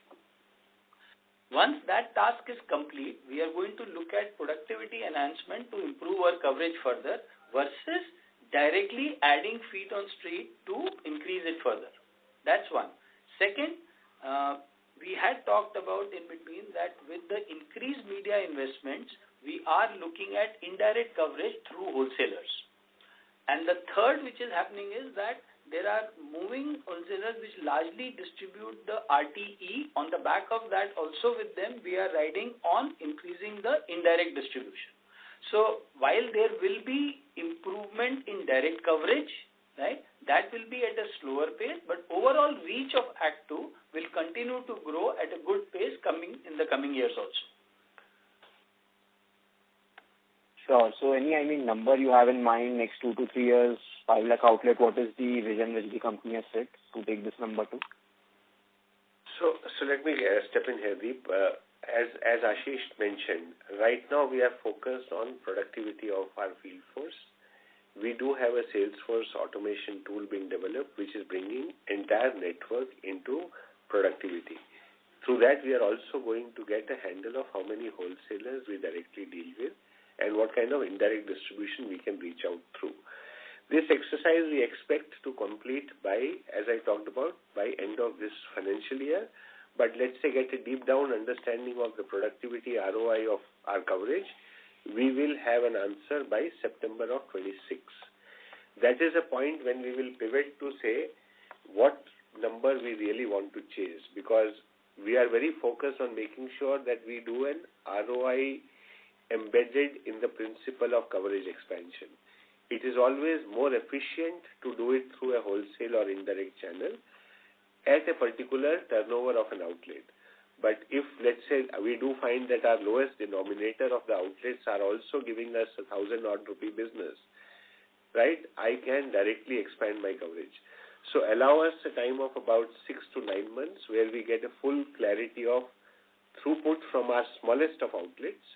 Once that task is complete, we are going to look at productivity enhancement to improve our coverage further versus directly adding feet on street to increase it further. That's one. Second, we had talked about in between that with the increased media investments, we are looking at indirect coverage through wholesalers. And the third which is happening is that there are moving wholesalers which largely distribute the RTE. On the back of that, also with them, we are riding on increasing the indirect distribution. So while there will be improvement in direct coverage, right, that will be at a slower pace, but overall reach of Act 2 will continue to grow at a good pace in the coming years also. Sure. So any, number you have in mind next 2 to 3 years, 5 lakh outlet, what is the vision which the company has set to take this number to? So let me step in here, Deep. As Ashish mentioned, right now we are focused on productivity of our field force. We do have a Salesforce automation tool being developed, which is bringing entire network into productivity. Through that, we are also going to get a handle of how many wholesalers we directly deal with and what kind of indirect distribution we can reach out through. This exercise we expect to complete by, as I talked about, by end of this financial year. But let's say get a deep down understanding of the productivity ROI of our coverage. We will have an answer by September of 26. That is a point when we will pivot to say what number we really want to chase, because we are very focused on making sure that we do an ROI embedded in the principle of coverage expansion. It is always more efficient to do it through a wholesale or indirect channel at a particular turnover of an outlet. But if, let's say, we do find that our lowest denominator of the outlets are also giving us 1,000 odd rupee business, right, I can directly expand my coverage. So allow us a time of about 6 to 9 months where we get a full clarity of throughput from our smallest of outlets,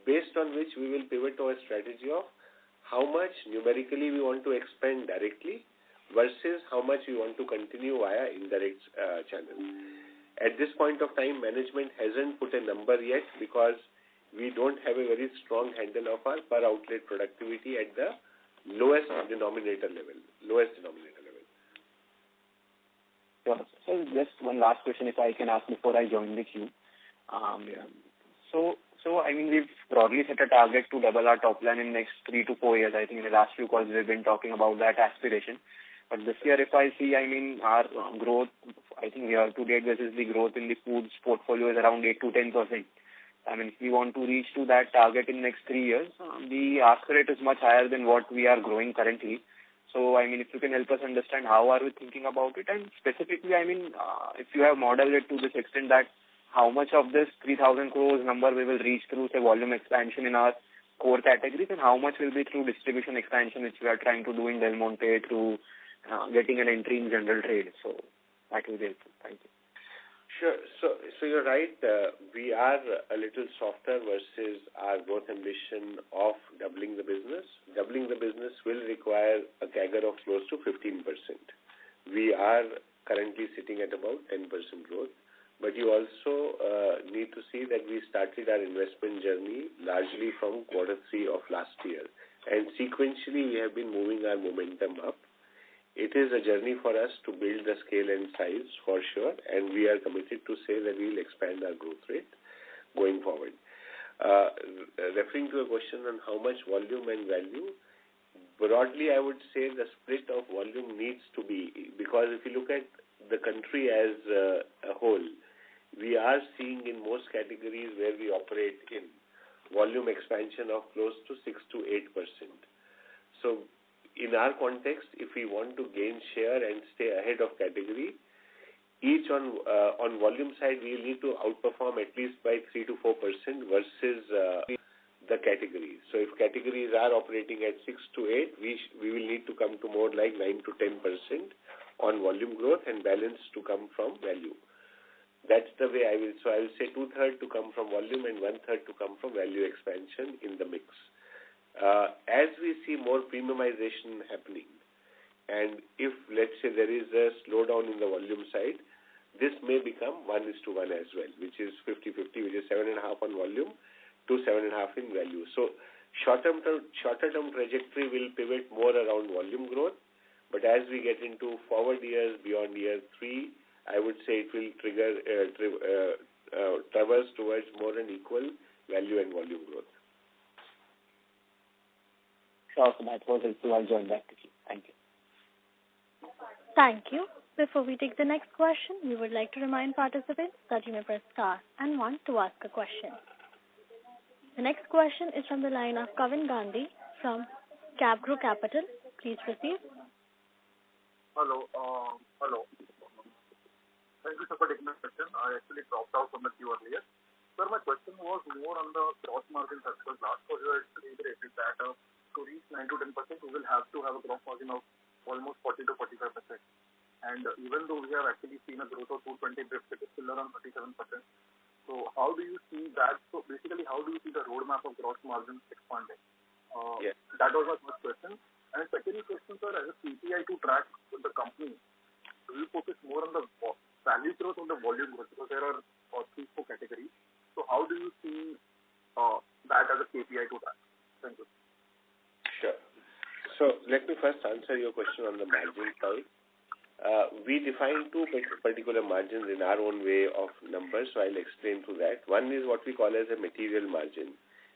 based on which we will pivot to a strategy of how much numerically we want to expand directly versus how much we want to continue via indirect channel. At this point of time, management hasn't put a number yet because we don't have a very strong handle of our per outlet productivity at the lowest denominator level. Sure. So just one last question, if I can ask before I join the queue. So I mean, we've broadly set a target to double our top line in next 3 to 4 years. I think in the last few calls we've been talking about that aspiration. But this year, if I see, I mean, our growth, I think year to date versus the growth in the foods portfolio is around 8 to 10%. I mean, if we want to reach to that target in next 3 years, the ask rate is much higher than what we are growing currently. So, I mean, if you can help us understand how are we thinking about it, and specifically, I mean, if you have modeled it to this extent that how much of this 3,000 crores number we will reach through, say, volume expansion in our core categories, and how much will be through distribution expansion, which we are trying to do in Del Monte through getting an entry in general trade. So that will be helpful. Thank you. Sure. So you're right. We are a little softer versus our growth ambition of doubling the business. Doubling the business will require a CAGR of close to 15%. We are currently sitting at about 10% growth. But you also need to see that we started our investment journey largely from Q3 of last year. And sequentially, we have been moving our momentum up. It is a journey for us to build the scale and size for sure, and we are committed to say that we will expand our growth rate going forward. Referring to a question on how much volume and value, broadly I would say the split of volume needs to be, because if you look at the country as a whole, we are seeing in most categories where we operate in volume expansion of close to 6 to 8%. So in our context, if we want to gain share and stay ahead of category, each on volume side, we need to outperform at least by 3 to 4% versus the category. So if categories are operating at 6 to 8, we will need to come to more like 9 to 10% on volume growth and balance to come from value. That's the way I will say 2/3 to come from volume and 1/3 to come from value expansion in the mix. As we see more premiumization happening, and if, let's say, there is a slowdown in the volume side, this may become 1:1 as well, which is 50-50, which is 7.5 on volume to 7.5 in value. So shorter-term trajectory will pivot more around volume growth, but as we get into forward years, beyond year 3, I would say it will traverse towards more an equal value and volume growth. Sure, so that was helpful. I'll join back with you. Thank you. Thank you. Before we take the next question, we would like to remind participants that you may press star and 1 to ask a question. The next question is from the line of Kavin Gandhi from Capgrow Capital. Please proceed. Hello. Thank you, sir, for taking my question. I actually dropped out from the queue earlier. Sir, my question was more on the gross margin side, because last quarter you actually iterated that to reach 9 to 10%, we will have to have a gross margin of almost 40 to 45%. And even though we have actually seen a growth of 220 basis points, it is still around 37%. So how do you see that? So basically, how do you see the roadmap of gross margins expanding? Yes. That was my first question. And second question, sir, as a KPI to track with the company, do you focus more on the value growth or the volume growth? Because there are 3-4 categories. So how do you see that as a KPI to track? Thank you. Sure. So let me first answer your question on the margin side. We define 2 particular margins in our own way of numbers, so I'll explain to that. One is what we call as a material margin,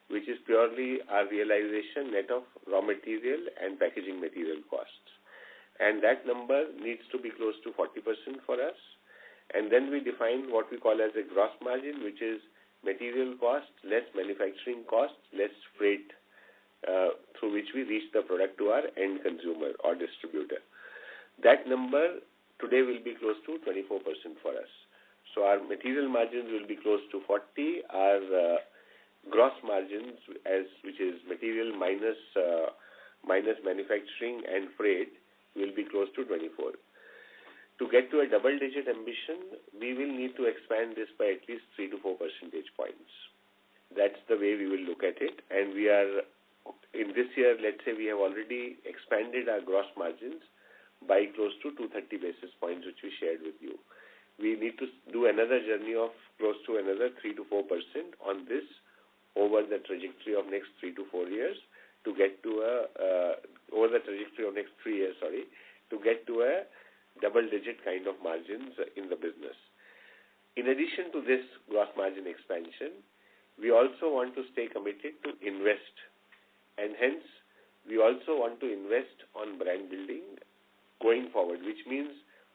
which is purely our realization net of raw material and packaging material costs. And that number needs to be close to 40% for us. And then we define what we call as a gross margin, which is material cost, less manufacturing cost, less freight, through which we reach the product to our end consumer or distributor. That number today will be close to 24% for us. So our material margins will be close to 40. Our gross margins, which is material minus manufacturing and freight, will be close to 24. To get to a double-digit ambition, we will need to expand this by at least 3 to 4 percentage points. That's the way we will look at it. And we are, in this year, let's say we have already expanded our gross margins by close to 230 basis points, which we shared with you. we need to do another journey of close to another 3 to 4% on this over the trajectory of next 3 to 4 years to get to over the trajectory of next 3 years, to get to a double-digit kind of margins in the business. In addition to this gross margin expansion, we also want to stay committed to invest, and hence we also want to invest on brand building going forward, which means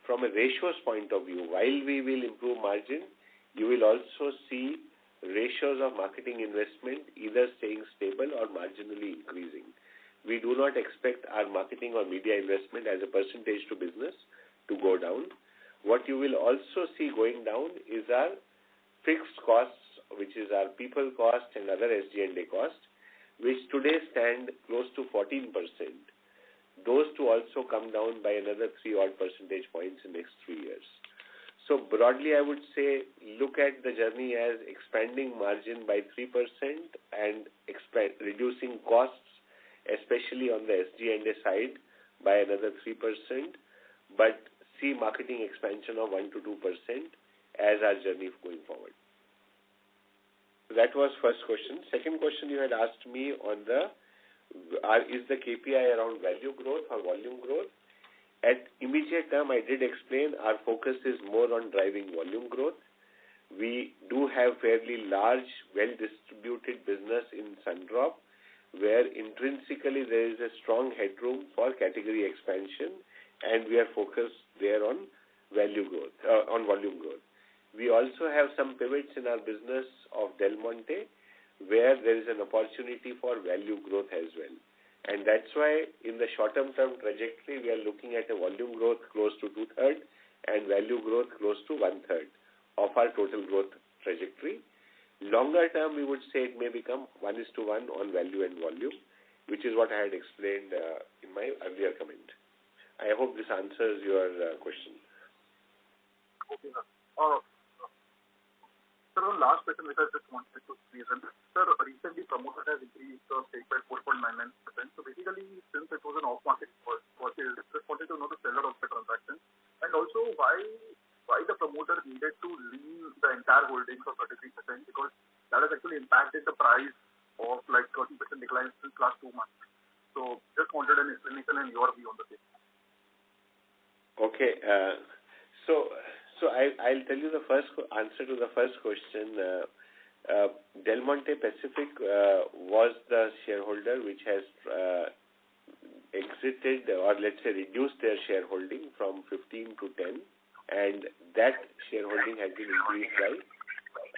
from a ratios point of view, while we will improve margin, you will also see ratios of marketing investment either staying stable or marginally increasing. We do not expect our marketing or media investment as a percentage to business to go down. What you will also see going down is our fixed costs, which is our people cost and other SG&A cost, which today stand close to 14%. Those two also come down by another 3 odd percentage points in the next 3 years. So broadly, I would say look at the journey as expanding margin by 3% and reducing costs, especially on the SG&A side, by another 3%, but see marketing expansion of 1 to 2% as our journey going forward. So that was first question. Second question you had asked me on is the KPI around value growth or volume growth? At immediate term, I did explain our focus is more on driving volume growth. We do have fairly large, well-distributed business in Sundrop, where intrinsically there is a strong headroom for category expansion, and we are focused there on value growth, on volume growth. We also have some pivots in our business of Del Monte, where there is an opportunity for value growth as well. And that's why in the short-term trajectory, we are looking at a volume growth close to 2/3 and value growth close to 1/3 of our total growth trajectory. Longer term, we would say it may become 1:1 on value and volume, which is what I had explained in my earlier comment. I hope this answers your question. Okay, sir. Sir, one last question which I just wanted to squeeze in. Sir, recently promoter has increased the stake by 4.99%. So basically, since it was an off-market purchase, just wanted to know the seller of the transaction, and also why the promoter needed to leave the entire holdings of 33%, because that has actually impacted the price of like 30% decline since last 2 months. So just wanted an explanation and your view on the same. Okay. So I'll tell you the first answer to the first question. Del Monte Pacific was the shareholder which has exited or let's say reduced their shareholding from 15 to 10, and that shareholding has been increased by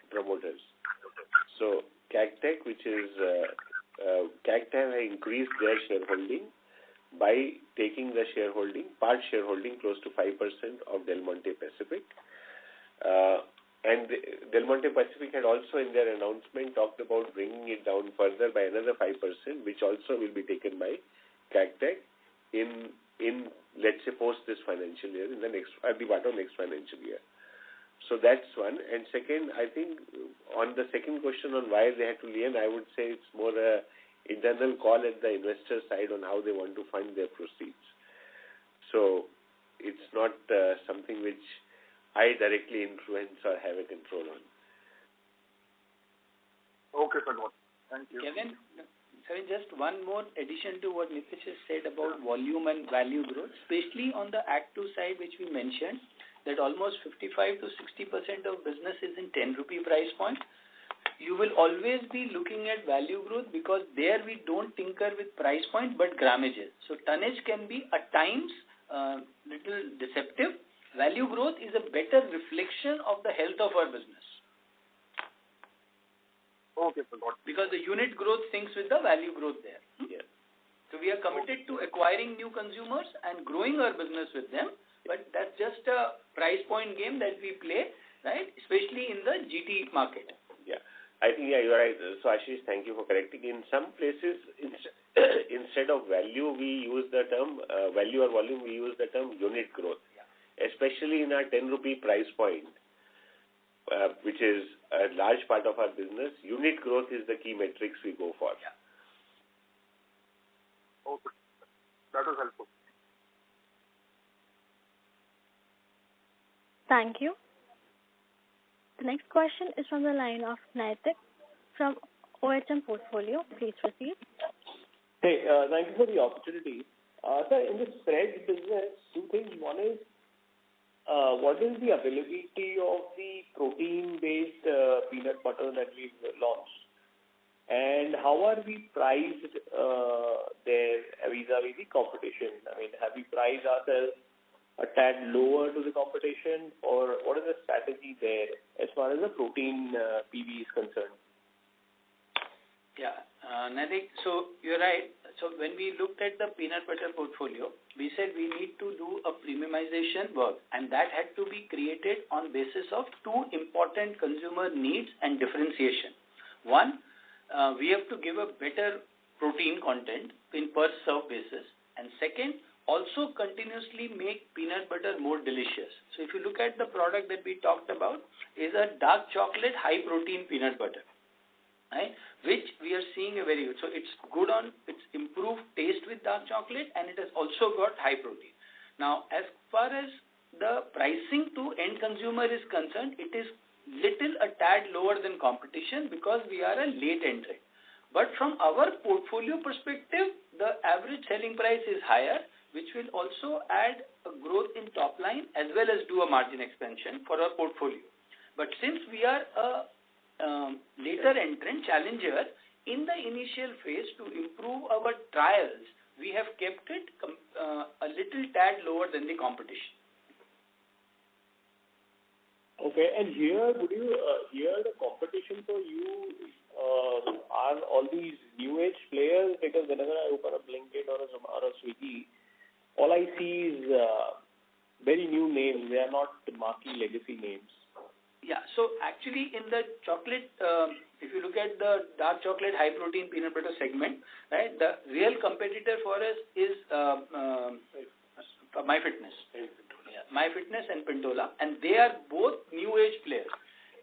promoters. So CAGTEC, which is CAGTEC, has increased their shareholding by taking the part shareholding close to 5% of Del Monte Pacific. And Del Monte Pacific had also in their announcement talked about bringing it down further by another 5%, which also will be taken by CAGTEC in let's say post this financial year, in the next, at the part of next financial year. So that's one. And second, I think on the second question on why they had to leave, I would say it's more a internal call at the investor side on how they want to fund their proceeds. So it's not something which I directly influence or have a control on. Okay, sir. Thank you. Kevin, just one more addition to what Nitish has said about volume and value growth, especially on the Act 2 side, which we mentioned, that almost 55 to 60% of business is in 10 rupee price point. You will always be looking at value growth because there we don't tinker with price point but grammages. So tonnage can be at times little deceptive. Value growth is a better reflection of the health of our business. Okay, sir. Because the unit growth syncs with the value growth there. Yeah. So we are committed to acquiring new consumers and growing our business with them, but that's just a price point game that we play, right? Especially in the GT market. Yeah. I think, yeah, you're right. So Ashish, thank you for correcting. In some places, instead of value, we use the term, value or volume, we use the term unit growth. Yeah. Especially in our 10 rupee price point, which is a large part of our business, unit growth is the key metrics we go for. Yeah. Okay. That was helpful. Thank you. The next question is from the line of Naitik from OHM Portfolio. Please proceed. Hey, thank you for the opportunity. Sir, in the spread business, two things. One is, what is the availability of the protein-based peanut butter that we've launched? And how are we priced there vis-a-vis the competition? I mean, have we priced ourselves a tad lower to the competition, or what is the strategy there as far as the protein PB is concerned? Yeah, Nadik, so you're right. So when we looked at the peanut butter portfolio, we said we need to do a premiumization work, and that had to be created on basis of two important consumer needs and differentiation. One, we have to give a better protein content in per serve basis, and second, also continuously make peanut butter more delicious. So if you look at the product that we talked about, is a dark chocolate high protein peanut butter, right? Which we are seeing a very good. So it's good on, it's improved taste with dark chocolate, and it has also got high protein. Now, as far as the pricing to end consumer is concerned, it is little a tad lower than competition because we are a late entrant. But from our portfolio perspective, the average selling price is higher, which will also add a growth in top line as well as do a margin expansion for our portfolio. But since we are a later entrant challenger, in the initial phase to improve our trials, we have kept it a little tad lower than the competition. Okay, and here, would you here the competition for you are all these new age players? Because whenever I open a Blinkit or a Swiggy, all I see is very new names. They are not marquee legacy names. Yeah, so actually in the chocolate, if you look at the dark chocolate high protein peanut butter segment, right, the real competitor for us is MyFitness. Yeah, MyFitness and Pintola, and they are both new age players.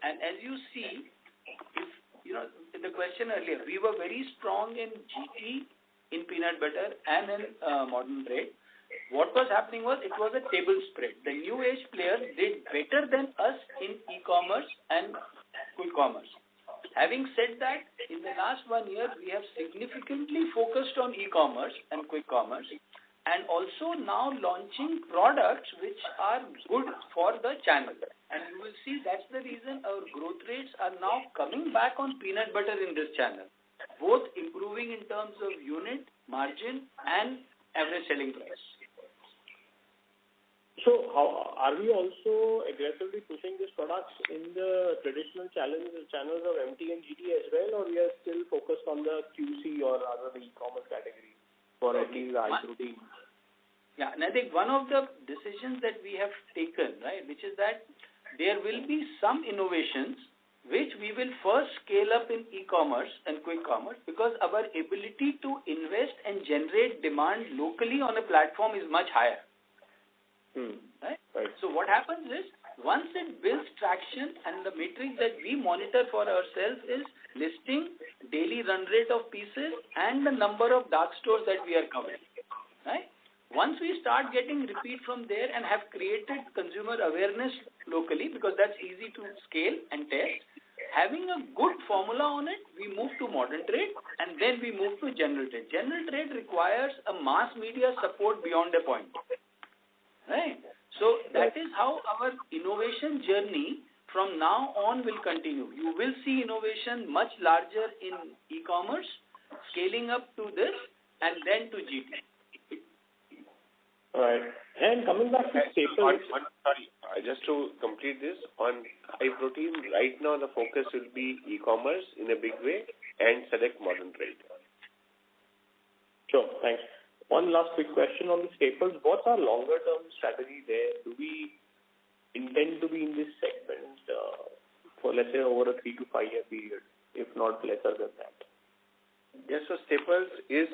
And as you see, if you know in the question earlier, we were very strong in GT, in peanut butter, and in modern trade. What was happening was it was a table spread. The new age players did better than us in e-commerce and quick commerce. Having said that, in the last 1 year, we have significantly focused on e-commerce and quick commerce, and also now launching products which are good for the channel. And you will see that's the reason our growth rates are now coming back on peanut butter in this channel, both improving in terms of unit, margin, and average selling price. So, how are we also aggressively pushing these products in the traditional channels of MT and GT as well, or we are still focused on the QC or rather the e-commerce category for at least the high protein? Yeah, and I think one of the decisions that we have taken, right, which is that there will be some innovations which we will first scale up in e-commerce and quick commerce because our ability to invest and generate demand locally on a platform is much higher. Right? So what happens is, once it builds traction, and the metric that we monitor for ourselves is listing, daily run rate of pieces, and the number of dark stores that we are covering. Right? Once we start getting repeat from there and have created consumer awareness locally, because that's easy to scale and test, having a good formula on it, we move to modern trade, and then we move to general trade. General trade requires a mass media support beyond a point. Right? So that is how our innovation journey from now on will continue. You will see innovation much larger in e-commerce, scaling up to this, and then to GT. All right. And coming back to staples. Just to complete this, on high protein, right now the focus will be e-commerce in a big way and select modern trade. Sure, thanks. One last quick question on the staples. What's our longer term strategy there? Do we intend to be in this segment for, let's say, over a 3 to 5 year period, if not lesser than that? Yes, so staples is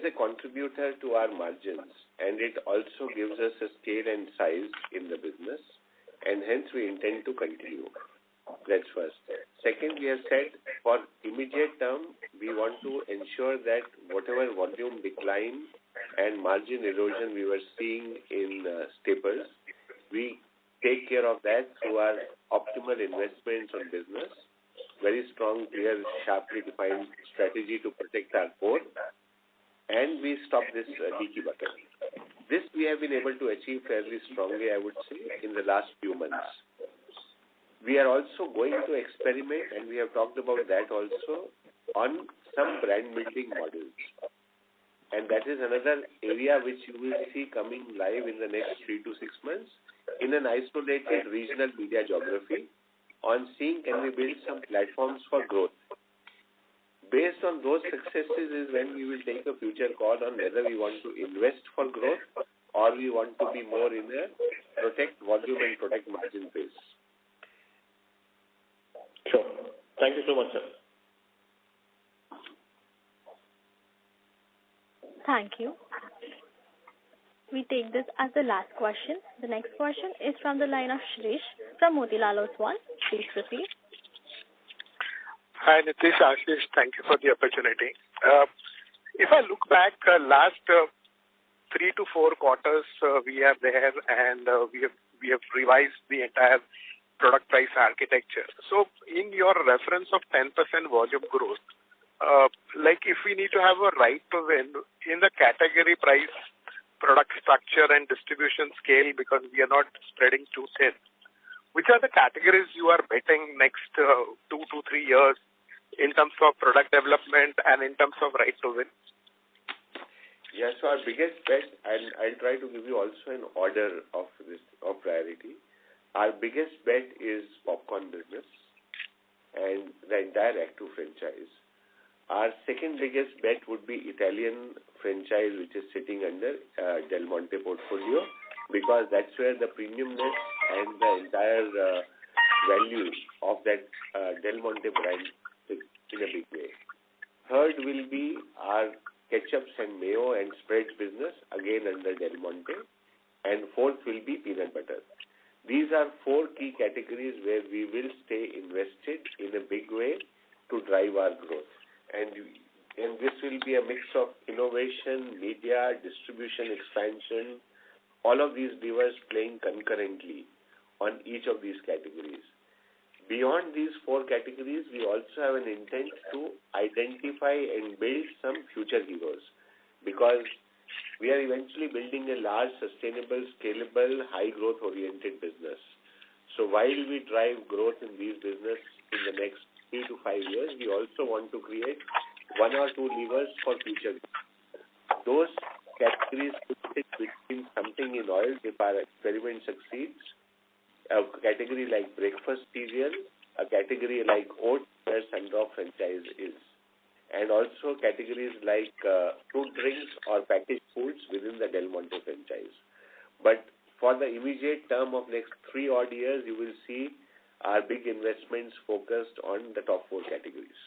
a contributor to our margins, and it also gives us a scale and size in the business, and hence we intend to continue. That's first. Second, we have said for immediate term, we want to ensure that whatever volume decline and margin erosion we were seeing in staples, we take care of that through our optimal investments on business, very strong, clear, sharply defined strategy to protect our core, and we stop this leaky bucket. This we have been able to achieve fairly strongly, I would say, in the last few months. We are also going to experiment, and we have talked about that also, on some brand building models. And that is another area which you will see coming live in the next 3 to 6 months in an isolated regional media geography on seeing can we build some platforms for growth. Based on those successes is when we will take a future call on whether we want to invest for growth or we want to be more in a protect volume and protect margin phase. Sure. Thank you so much, sir. Thank you. We take this as the last question. The next question is from the line of Shrish from Motilal Oswal. Please proceed. Hi, Nitish, Ashish. Thank you for the opportunity. If I look back last 3 to 4 quarters, we are there and we have revised the entire product price architecture. So, in your reference of 10% volume growth, like if we need to have a right to win in the category price, product structure and distribution scale because we are not spreading too thin, which are the categories you are betting next 2 to 3 years in terms of product development and in terms of right to win? Yes, so our biggest bet, and I'll try to give you also an order of priority. Our biggest bet is popcorn business and the entire Active franchise. Our second biggest bet would be Italian franchise, which is sitting under Del Monte portfolio, because that's where the premiumness and the entire value of that Del Monte brand is in a big way. Third will be our ketchups and mayo and spreads business, again under Del Monte. And fourth will be peanut butter. These are 4 key categories where we will stay invested in a big way to drive our growth. And this will be a mix of innovation, media, distribution expansion, all of these levers playing concurrently on each of these categories. Beyond these 4 categories, we also have an intent to identify and build some future heroes, because we are eventually building a large, sustainable, scalable, high growth oriented business. So while we drive growth in these businesses in the next 3 to 5 years, we also want to create 1 or 2 levers for future. Those categories could sit between something in oil if our experiment succeeds, a category like breakfast cereal, a category like oats where Sundrop franchise is, and also categories like fruit drinks or packaged foods within the Del Monte franchise. But for the immediate term of next 3 odd years, you will see our big investments focused on the top 4 categories.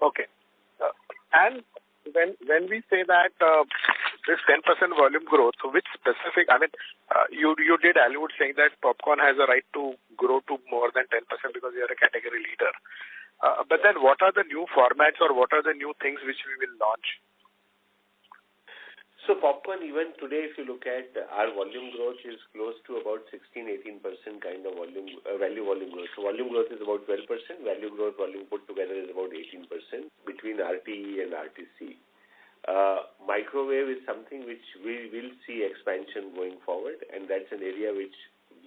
Okay. And when we say that this 10% volume growth, which specific, I mean, you did allude saying that popcorn has a right to grow to more than 10% because you are a category leader. But then what are the new formats or what are the new things which we will launch? So popcorn, even today, if you look at our volume growth is close to about 16-18% kind of value volume growth. So volume growth is about 12%, value growth volume put together is about 18% between RTE and RTC. Microwave is something which we will see expansion going forward, and that's an area which,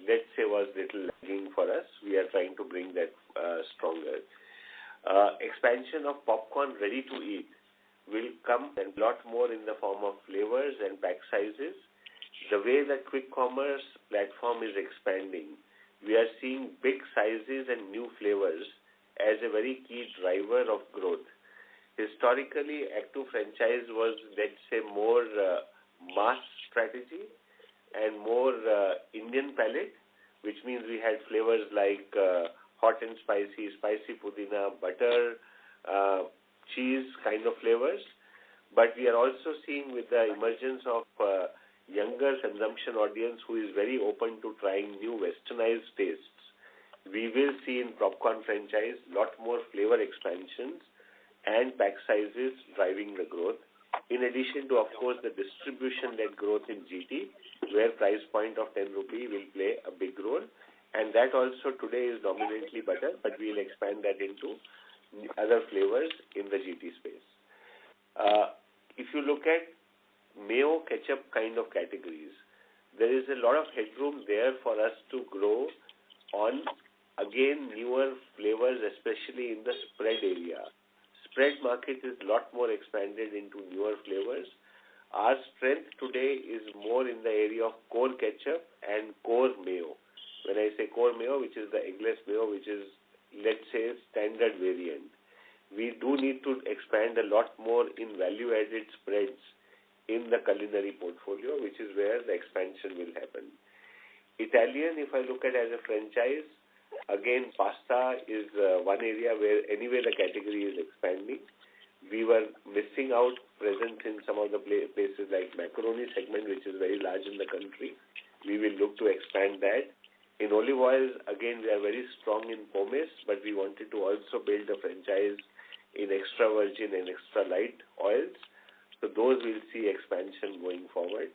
let's say, was little lagging for us. We are trying to bring that stronger. Expansion of popcorn ready to eat will come a lot more in the form of flavors and pack sizes. The way that quick commerce platform is expanding, we are seeing big sizes and new flavors as a very key driver of growth. Historically, Active franchise was, let's say, more mass strategy and more Indian palate, which means we had flavors like hot and spicy pudina, butter, cheese kind of flavors. But we are also seeing with the emergence of younger consumption audience who is very open to trying new westernized tastes, we will see in popcorn franchise lot more flavor expansions and pack sizes driving the growth. in addition to, of course, the distribution-led growth in GT, where price point of 10 rupee will play a big role. And that also today is dominantly butter, but we'll expand that into other flavors in the GT space. If you look at mayo, ketchup kind of categories, there is a lot of headroom there for us to grow on, again, newer flavors, especially in the spread area. Spread market is a lot more expanded into newer flavors. Our strength today is more in the area of core ketchup and core mayo. When I say core mayo, which is the eggless mayo, which is, let's say, standard variant, we do need to expand a lot more in value-added spreads in the culinary portfolio, which is where the expansion will happen. Italian, if I look at as a franchise, again, pasta is one area where anyway the category is expanding. We were missing out presence in some of the places like macaroni segment, which is very large in the country. We will look to expand that. In olive oils, again, we are very strong in pomace, but we wanted to also build a franchise in extra virgin and extra light oils. So those will see expansion going forward.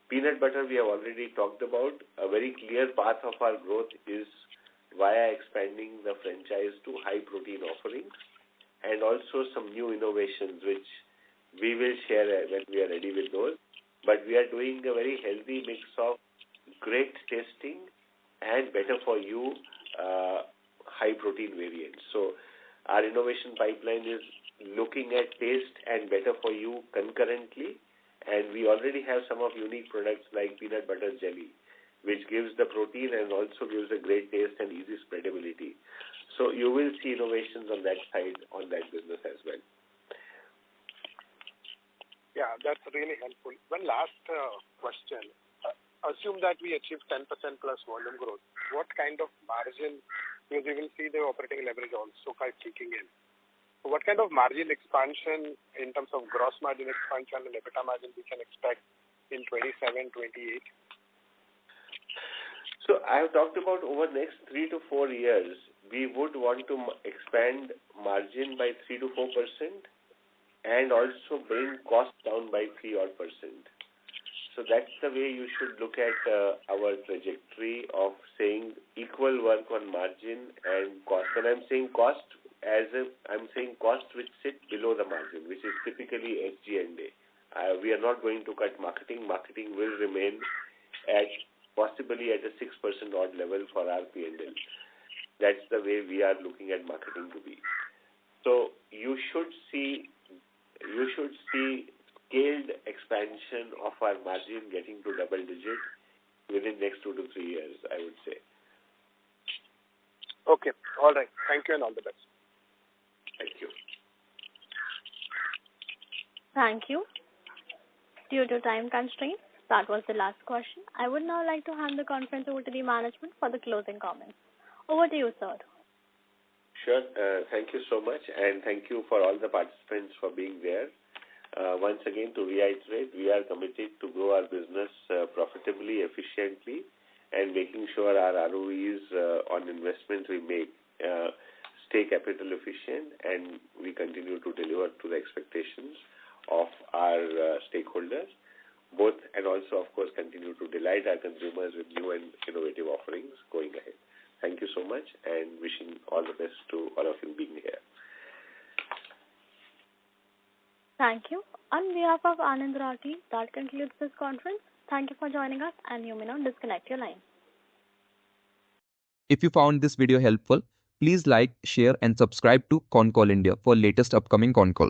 Peanut butter, we have already talked about. A very clear path of our growth is via expanding the franchise to high protein offerings and also some new innovations which we will share when we are ready with those. But we are doing a very healthy mix of great tasting and better for you high protein variants. So our innovation pipeline is looking at taste and better for you concurrently, and we already have some of unique products like peanut butter jelly, which gives the protein and also gives a great taste and easy spreadability. So you will see innovations on that side, on that business as well. Yeah, that's really helpful. One last question. Assume that we achieve 10% plus volume growth. What kind of margin, because we will see the operating leverage also kicking in. So what kind of margin expansion in terms of gross margin expansion and EBITDA margin we can expect in 27, 28? So I have talked about over the next 3 to 4 years, we would want to expand margin by 3 to 4% and also bring cost down by 3%. So that's the way you should look at our trajectory of saying equal work on margin and cost. When I'm saying cost, I'm saying cost which sit below the margin, which is typically SG&A. We are not going to cut marketing. Marketing will remain at possibly at a 6% odd level for our P&L. That's the way we are looking at marketing to be. So you should see scaled expansion of our margin getting to double digit within next 2 to 3 years, I would say. Okay. All right. Thank you and all the best. Thank you. Thank you. Due to time constraints, that was the last question. I would now like to hand the conference over to the management for the closing comments. Over to you, sir. Sure. Thank you so much, and thank you for all the participants for being there. Once again, to reiterate, we are committed to grow our business profitably, efficiently, and making sure our ROEs on investments we make stay capital efficient, and we continue to deliver to the expectations of our stakeholders, both, and also, of course, continue to delight our consumers with new and innovative offerings going ahead. Thank you so much, and wishing all the best to all of you being here. Thank you. On behalf of Anand Rathi, that concludes this conference. Thank you for joining us, and you may now disconnect your line. If you found this video helpful, please like, share and subscribe to Concall India for latest upcoming Concall.